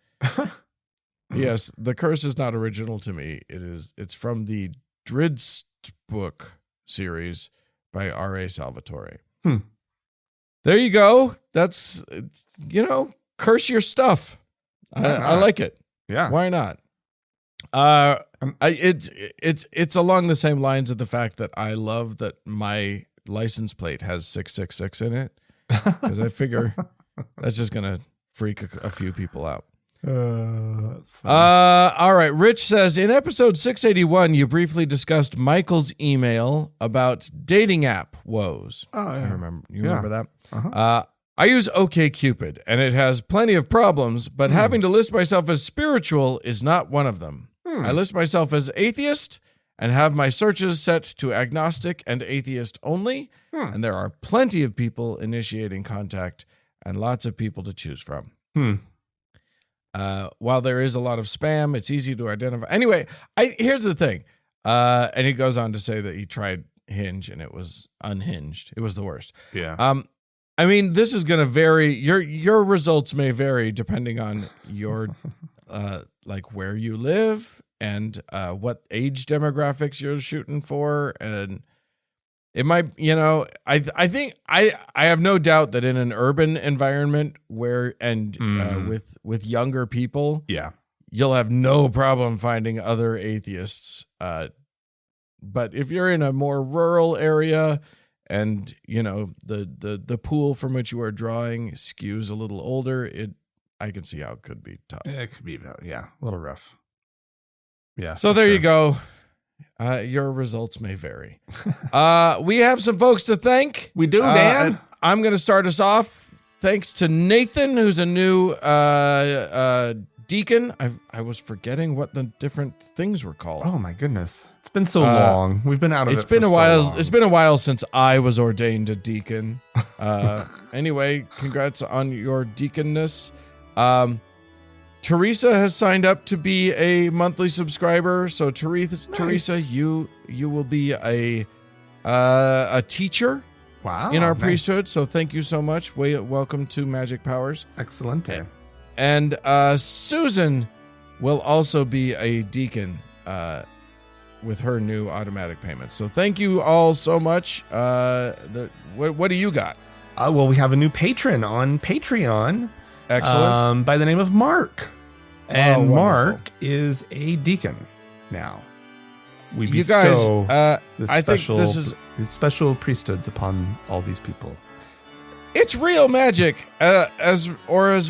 Yes, the curse is not original to me. It's from the Dridst book series by R.A. Salvatore. There you go. That's, curse your stuff. I like it. Yeah. Why not? It's along the same lines of the fact that I love that my license plate has 666 in it, because I figure that's just gonna freak a few people out. That's All right. Rich says, in episode 681, you briefly discussed Michael's email about dating app woes. Oh, yeah. I remember. You remember that? I use OkCupid, and it has plenty of problems, but having to list myself as spiritual is not one of them. I list myself as atheist and have my searches set to agnostic and atheist only, and there are plenty of people initiating contact and lots of people to choose from. While there is a lot of spam, it's easy to identify. Anyway, here's the thing. And he goes on to say that he tried Hinge and it was unhinged. It was the worst. Yeah. I mean, this is going to vary. Your results may vary depending on your, like where you live and what age demographics you're shooting for. And it might, I think I have no doubt that in an urban environment with younger people, Yeah. you'll have no problem finding other atheists. But if you're in a more rural area and the pool from which you are drawing skews a little older, I can see how it could be tough. It could be about, a little rough. Yeah. So there you go. Your results may vary. We have some folks to thank. We do, Dan. I'm going to start us off. Thanks to Nathan, who's a new deacon. I was forgetting what the different things were called. Oh my goodness. It's been so long. We've been out of it. It's been a so while. long. It's been a while since I was ordained a deacon. Anyway, congrats on your deaconness. Teresa has signed up to be a monthly subscriber. So Teresa, you will be a teacher. Wow. In our nice. priesthood. So thank you so much. Welcome to Magic Powers. Excellent. And Susan will also be a deacon with her new automatic payments. So thank you all so much. What do you got? Well, we have a new patron on Patreon. Excellent. By the name of Mark. And wonderful. Mark is a deacon now. We You guys, bestow I think this is these special priesthoods upon all these people. it's real magic, as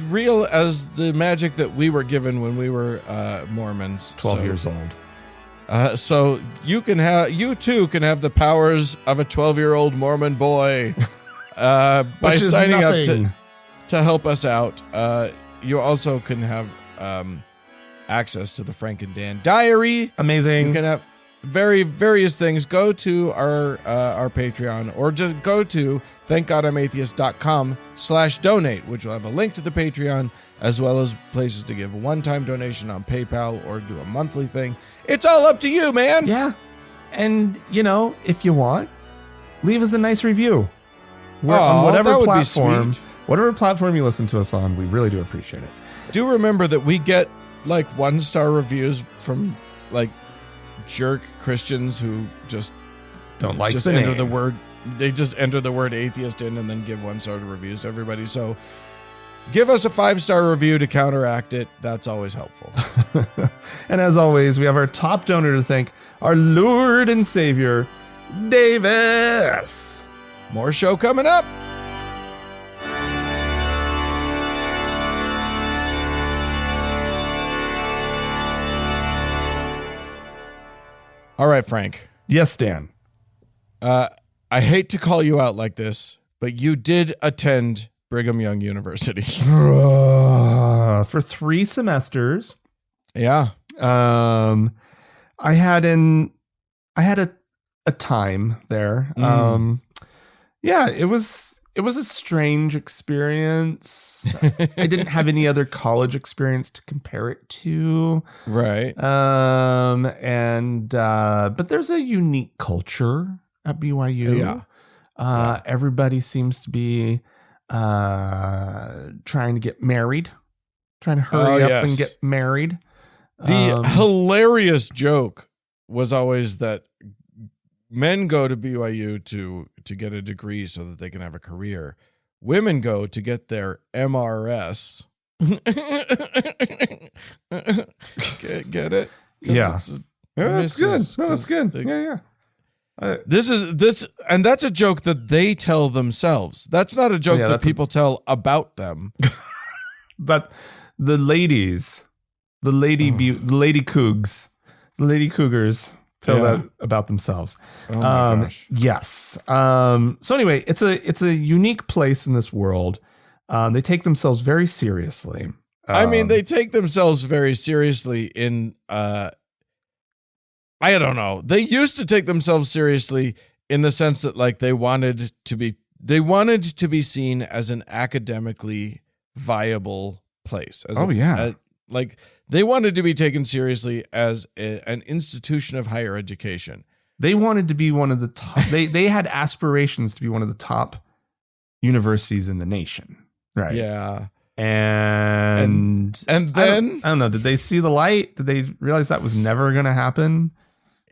real as the magic that we were given when we were Mormons, 12 years old. So you too can have the powers of a 12-year-old Mormon boy by signing up to help us out. You also can have access to the Frank and Dan diary. Amazing. You can have various things. Go to our Patreon, or just go to thankgodimatheist.com/donate, which will have a link to the Patreon, as well as places to give a one-time donation on PayPal or do a monthly thing. It's all up to you, man. Yeah. And, if you want, leave us a nice review. On whatever that would platform, be sweet. whatever platform you listen to us on, we really do appreciate it. Do remember that we get 1-star reviews from jerk Christians who just Don't like just the enter name. the word. They just enter the word atheist in and then give 1-star reviews to everybody. So give us a 5-star review to counteract it. That's always helpful. And as always, we have our top donor to thank, our Lord and Savior, Davis. More show coming up. All right, Frank. Yes, Dan. I hate to call you out like this, but you did attend Brigham Young University. For 3 semesters. Yeah. I had a time there. Yeah, it was a strange experience. I didn't have any other college experience to compare it to. Right. But there's a unique culture at BYU. Yeah. Everybody seems to be trying to get married, trying to hurry up and get married. The hilarious joke was always that men go to BYU to get a degree so that they can have a career. Women go to get their MRS. Get it? Yeah. That's good. No, that's good. Yeah. This and that's a joke that they tell themselves. That's not a joke that people tell about them. But the ladies, the lady cougs, the lady cougars tell that about themselves. Oh my gosh. Yes. So anyway, it's a unique place in this world. They take themselves very seriously. They take themselves very seriously in I don't know. They used to take themselves seriously in the sense that they wanted to be seen as an academically viable place. They wanted to be taken seriously as an institution of higher education. They wanted to be one of the top. They had aspirations to be one of the top universities in the nation. Right. Yeah. And then I don't know. Did they see the light? Did they realize that was never going to happen?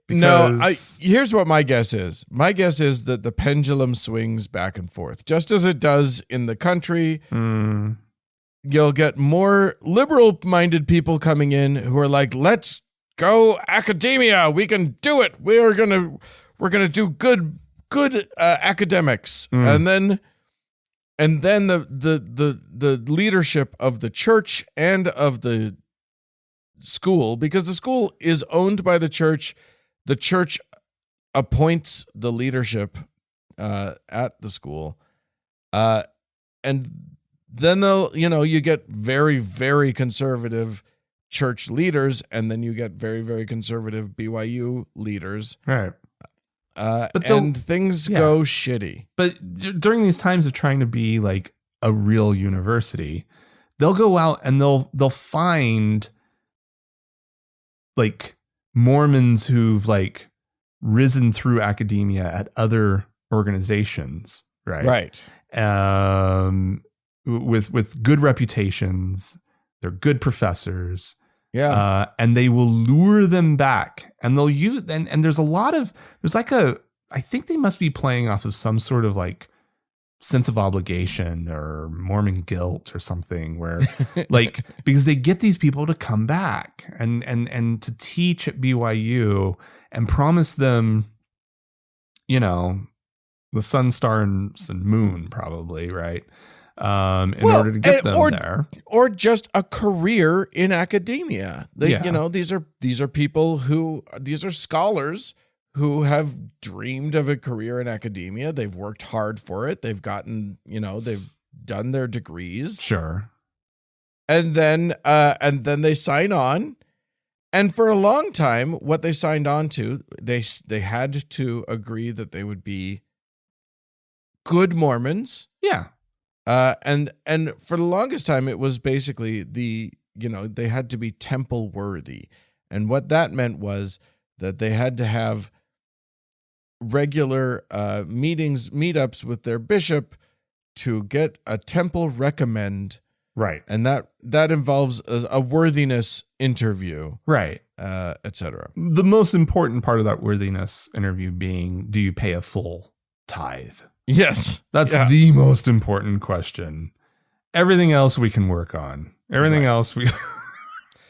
Here's what my guess is. My guess is that the pendulum swings back and forth, just as it does in the country. You'll get more liberal-minded people coming in who are like, "Let's go academia. We can do it. We're gonna do good good academics, and then the leadership of the church and of the school, because the school is owned by the church. The church appoints the leadership at the school, and then you get very, very conservative church leaders, and then you get very, very conservative BYU leaders, right? And things go shitty. But during these times of trying to be like a real university, they'll go out and they'll find like Mormons who've like risen through academia at other organizations, right? Right. With good reputations, they're good professors. Yeah. And they will lure them back, and they'll use, and there's I think they must be playing off of some sort of like sense of obligation or Mormon guilt or something, where like, because they get these people to come back and to teach at BYU and promise them, the sun, star, and moon, probably, right? In order to get them there, or just a career in academia. These are people these are scholars who have dreamed of a career in academia. They've worked hard for it. They've gotten, they've done their degrees. Sure. And then they sign on. And for a long time, what they signed on to, they had to agree that they would be good Mormons. Yeah. And for the longest time, it was basically they had to be temple worthy. And what that meant was that they had to have regular meetups with their bishop to get a temple recommend. Right. And that involves a worthiness interview. Right. Etc. The most important part of that worthiness interview being, do you pay a full tithe? Yes. That's the most important question. Everything else we can work on. Everything else we...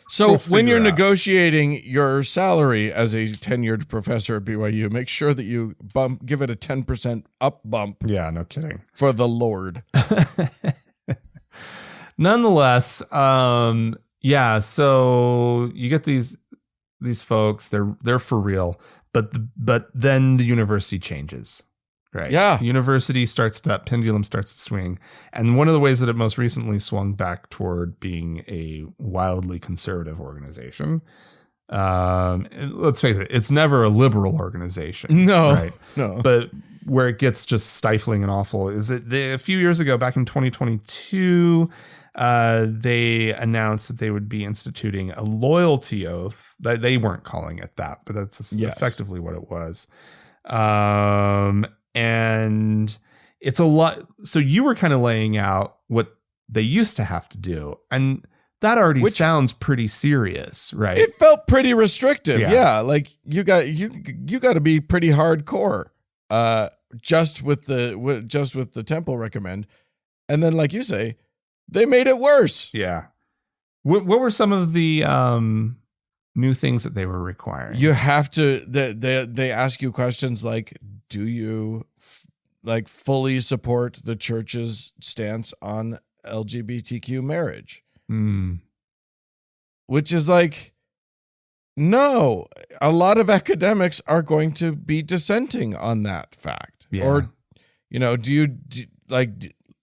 So when you're negotiating your salary as a tenured professor at BYU, make sure that you give it a 10% up bump. Yeah, no kidding. For the Lord. Nonetheless, so you get these folks, they're for real, but then the university changes. Right. Yeah. The university that pendulum starts to swing. And one of the ways that it most recently swung back toward being a wildly conservative organization, let's face it, it's never a liberal organization. No. Right? No. But where it gets just stifling and awful is that a few years ago, back in 2022, they announced that they would be instituting a loyalty oath. They weren't calling it that, but that's effectively what it was. And it's a lot. So you were kind of laying out what they used to have to do. And that already sounds pretty serious, right? It felt pretty restrictive. Yeah. Like you got to be pretty hardcore, just with the temple recommend. And then, like you say, they made it worse. Yeah. What were some of the, new things that they were requiring? You have to, they ask you questions like, do you fully support the church's stance on LGBTQ marriage? Which is like, no, a lot of academics are going to be dissenting on that fact. Yeah. Or,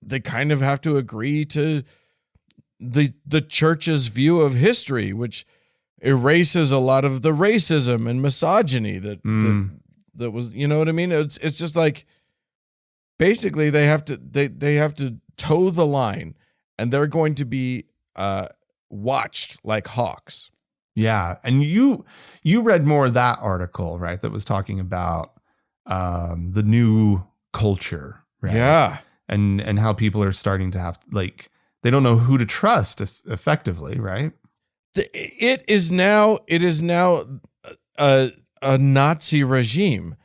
they kind of have to agree to the church's view of history, which erases a lot of the racism and misogyny that was, you know what I mean? It's just like, basically they have to toe the line, and they're going to be watched like hawks. Yeah. And you read more of that article, right? That was talking about the new culture, right? Yeah. And how people are starting to have, like, they don't know who to trust effectively, right? It is now a Nazi regime.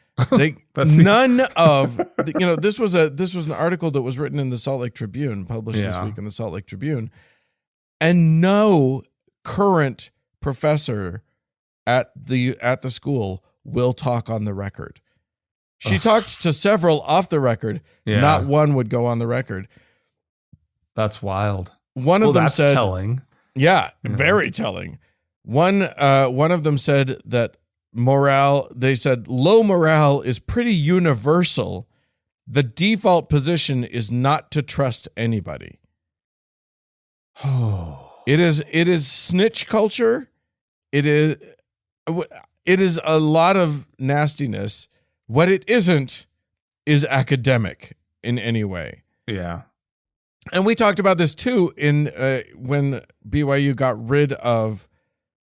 None of this was an article that was written in the Salt Lake Tribune, published this week in the Salt Lake Tribune, and no current professor at the school will talk on the record. She talked to several off the record. Yeah. Not one would go on the record. That's wild. One of them that's said, telling. Yeah, very telling. One of them said that they said low morale is pretty universal. The default position is not to trust anybody. Oh. It is snitch culture. It is a lot of nastiness. What it isn't is academic in any way. Yeah. And we talked about this too in when BYU got rid of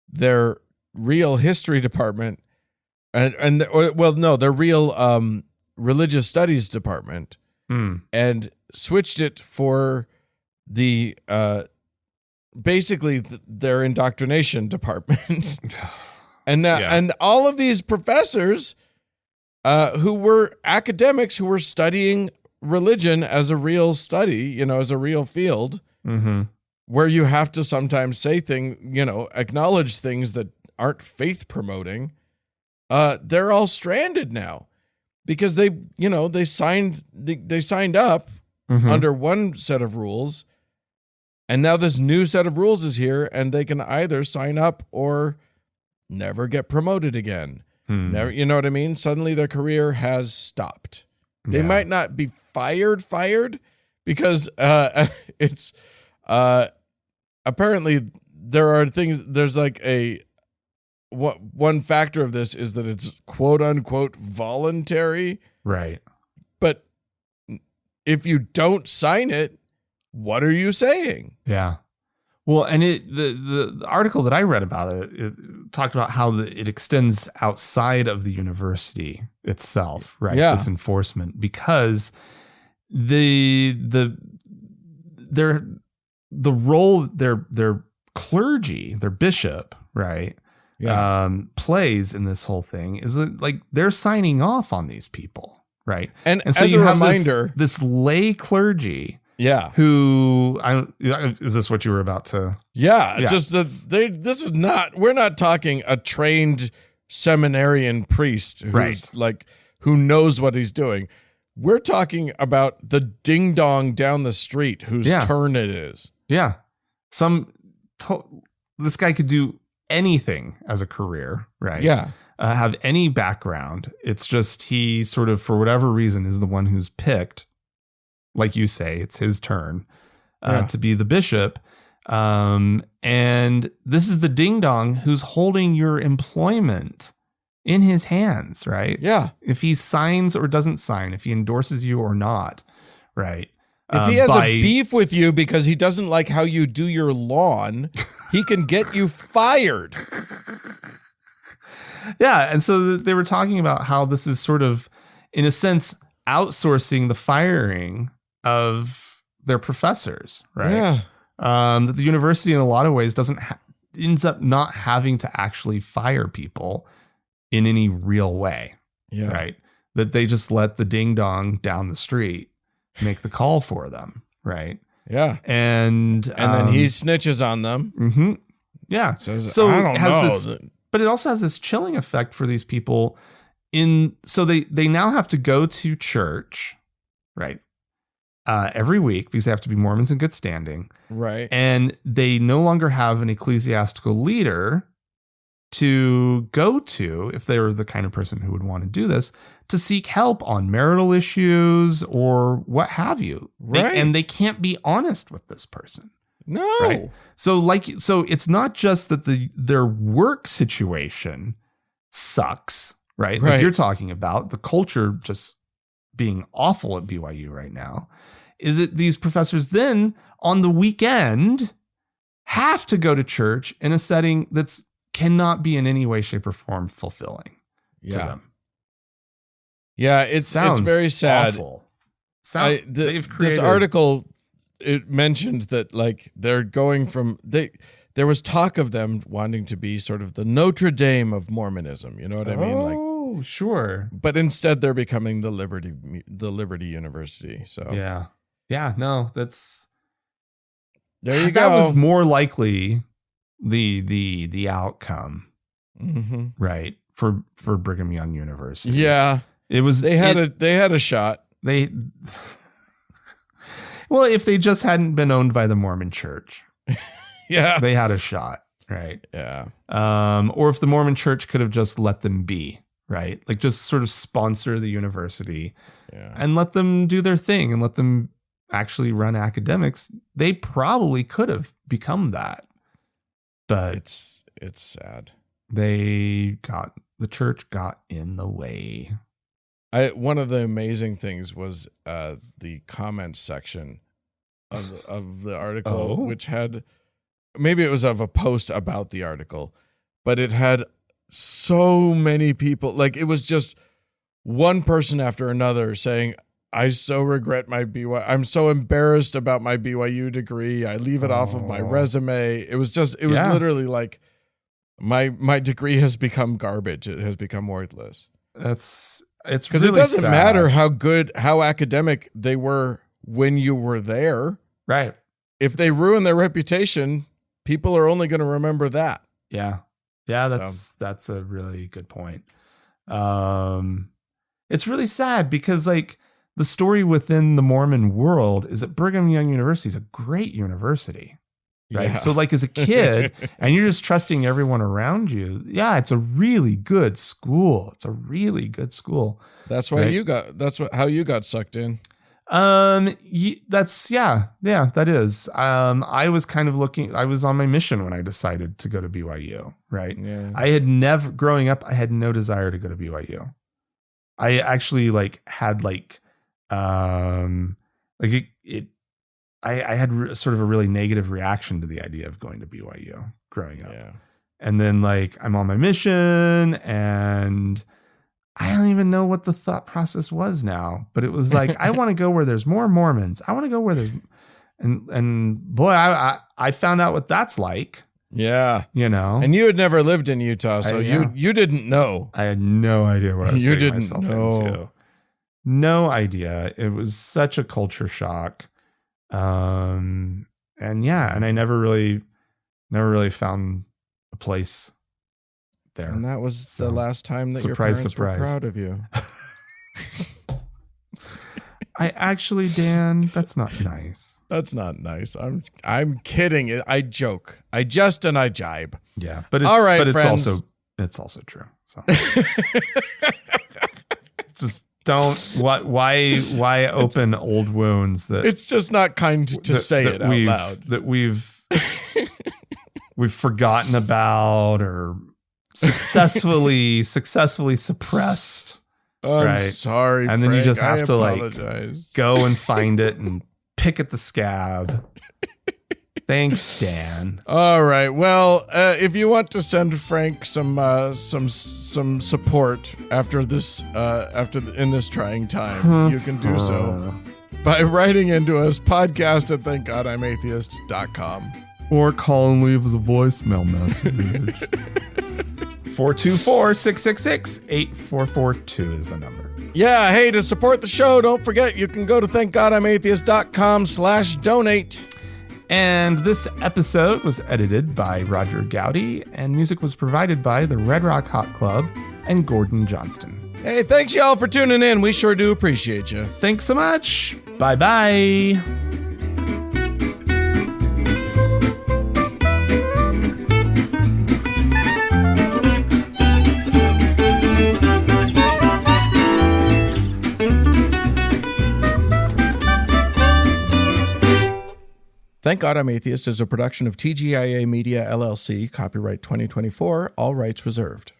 their real history department their real religious studies department and switched it for the basically their indoctrination department. And all of these professors who were academics who were studying religion as a real study, as a real field, where you have to sometimes say things, acknowledge things that aren't faith promoting. They're all stranded now because they signed up under one set of rules, and now this new set of rules is here, and they can either sign up or never get promoted again. Never, you know what I mean? Suddenly their career has stopped. They might not be fired because it's apparently there are things. There's like one factor of this is that it's quote unquote voluntary, right? But if you don't sign it, what are you saying? Yeah. Well, and the article that I read about it talked about how it extends outside of the university itself, right? Yeah. This enforcement, because the role their clergy, their bishop, right, plays in this whole thing is that, like, they're signing off on these people, right? And so as you a have reminder, this lay clergy. Yeah. Who is this what you were about to? Yeah. Just this is not, we're not talking a trained seminarian priest who's who knows what he's doing. We're talking about the ding dong down the street whose turn it is. Yeah. This guy could do anything as a career, right? Yeah. Have any background. It's just he sort of, for whatever reason, is the one who's picked. Like you say, it's his turn to be the bishop. And this is the ding dong who's holding your employment in his hands, right? Yeah. If he signs or doesn't sign, if he endorses you or not, right? If he has a beef with you because he doesn't like how you do your lawn, he can get you fired. Yeah. And so they were talking about how this is sort of, in a sense, outsourcing the firing of their professors, right? Yeah. That the university in a lot of ways ends up not having to actually fire people in any real way, right? That they just let the ding dong down the street make the call for them, right? Yeah. And then he snitches on them. Mm-hmm. Yeah. So I don't know. But it also has this chilling effect for these people. So they now have to go to church, right? Every week, because they have to be Mormons in good standing. Right. And they no longer have an ecclesiastical leader to go to, if they were the kind of person who would want to do this, to seek help on marital issues or what have you. Right. And they can't be honest with this person. No. Right? So it's not just that their work situation sucks, right? Like you're talking about the culture just being awful at BYU right now. Is it these professors then on the weekend have to go to church in a setting that's cannot be in any way, shape, or form fulfilling to them? Yeah, it's very sad. Awful. This article, it mentioned that like they're going from there was talk of them wanting to be sort of the Notre Dame of Mormonism. You know what I mean? Like, oh, sure. But instead, they're becoming the Liberty University. So yeah, no, that's there. You that go. That was more likely the outcome, right? For Brigham Young University. Yeah. It was They had a shot. Well, if they just hadn't been owned by the Mormon Church, Yeah. they had a shot, right? Yeah. Or if the Mormon Church could have just let them be, right? Like just sort of sponsor the university and let them do their thing and let them actually run academics, they probably could have become that. But it's sad. The church got in the way. One of the amazing things was the comments section of the article, which had, maybe it was of a post about the article, but it had so many people. Like, it was just one person after another saying, I so regret my I'm so embarrassed about my BYU degree. I leave it off of my resume. It was literally like, my degree has become garbage. It has become worthless. It's because really it doesn't sad. matter how academic they were when you were there. Right. If they ruin their reputation, people are only going to remember that. Yeah. Yeah. That's a really good point. It's really sad because like the story within the Mormon world is that Brigham Young University is a great university. Right. Yeah. So like as a kid and you're just trusting everyone around you. Yeah. It's a really good school. It's a really good school. That's why how you got sucked in. That is. I was kind of I was on my mission when I decided to go to BYU. Right. Yeah. I had growing up, I had no desire to go to BYU. I actually had I had sort of a really negative reaction to the idea of going to BYU growing up. Yeah. And then I'm on my mission and I don't even know what the thought process was now, but it was like, I want to go where there's more Mormons. I want to go where there's, and boy, I found out what that's like. Yeah. And you had never lived in Utah, so you didn't know. I had no idea what I was getting myself into. No idea. It was such a culture shock. And I never really found a place there. And that was the last time that your surprise. were proud of you. I actually, Dan, that's not nice. That's not nice. I'm kidding. I joke. I jest and I jibe. Yeah, but it's all right, but friends. it's also true. So just don't why open old wounds that it's just not kind to say it out loud that we've forgotten about or successfully suppressed. I'm sorry, and then Frank, you just have to apologize. Go and find it and pick at the scab. Thanks, Dan. All right. Well, if you want to send Frank some support after this in this trying time, you can do so by writing into us podcast@thankgodimatheist.com or call and leave us a voicemail message. 424-666-8442 is the number. Yeah. Hey, to support the show, don't forget you can go to thankgodimatheist.com/donate. And this episode was edited by Roger Gowdy, and music was provided by the Red Rock Hot Club and Gordon Johnston. Hey, thanks y'all for tuning in. We sure do appreciate you. Thanks so much. Bye-bye. Thank God I'm Atheist is a production of TGIA Media, LLC, copyright 2024, all rights reserved.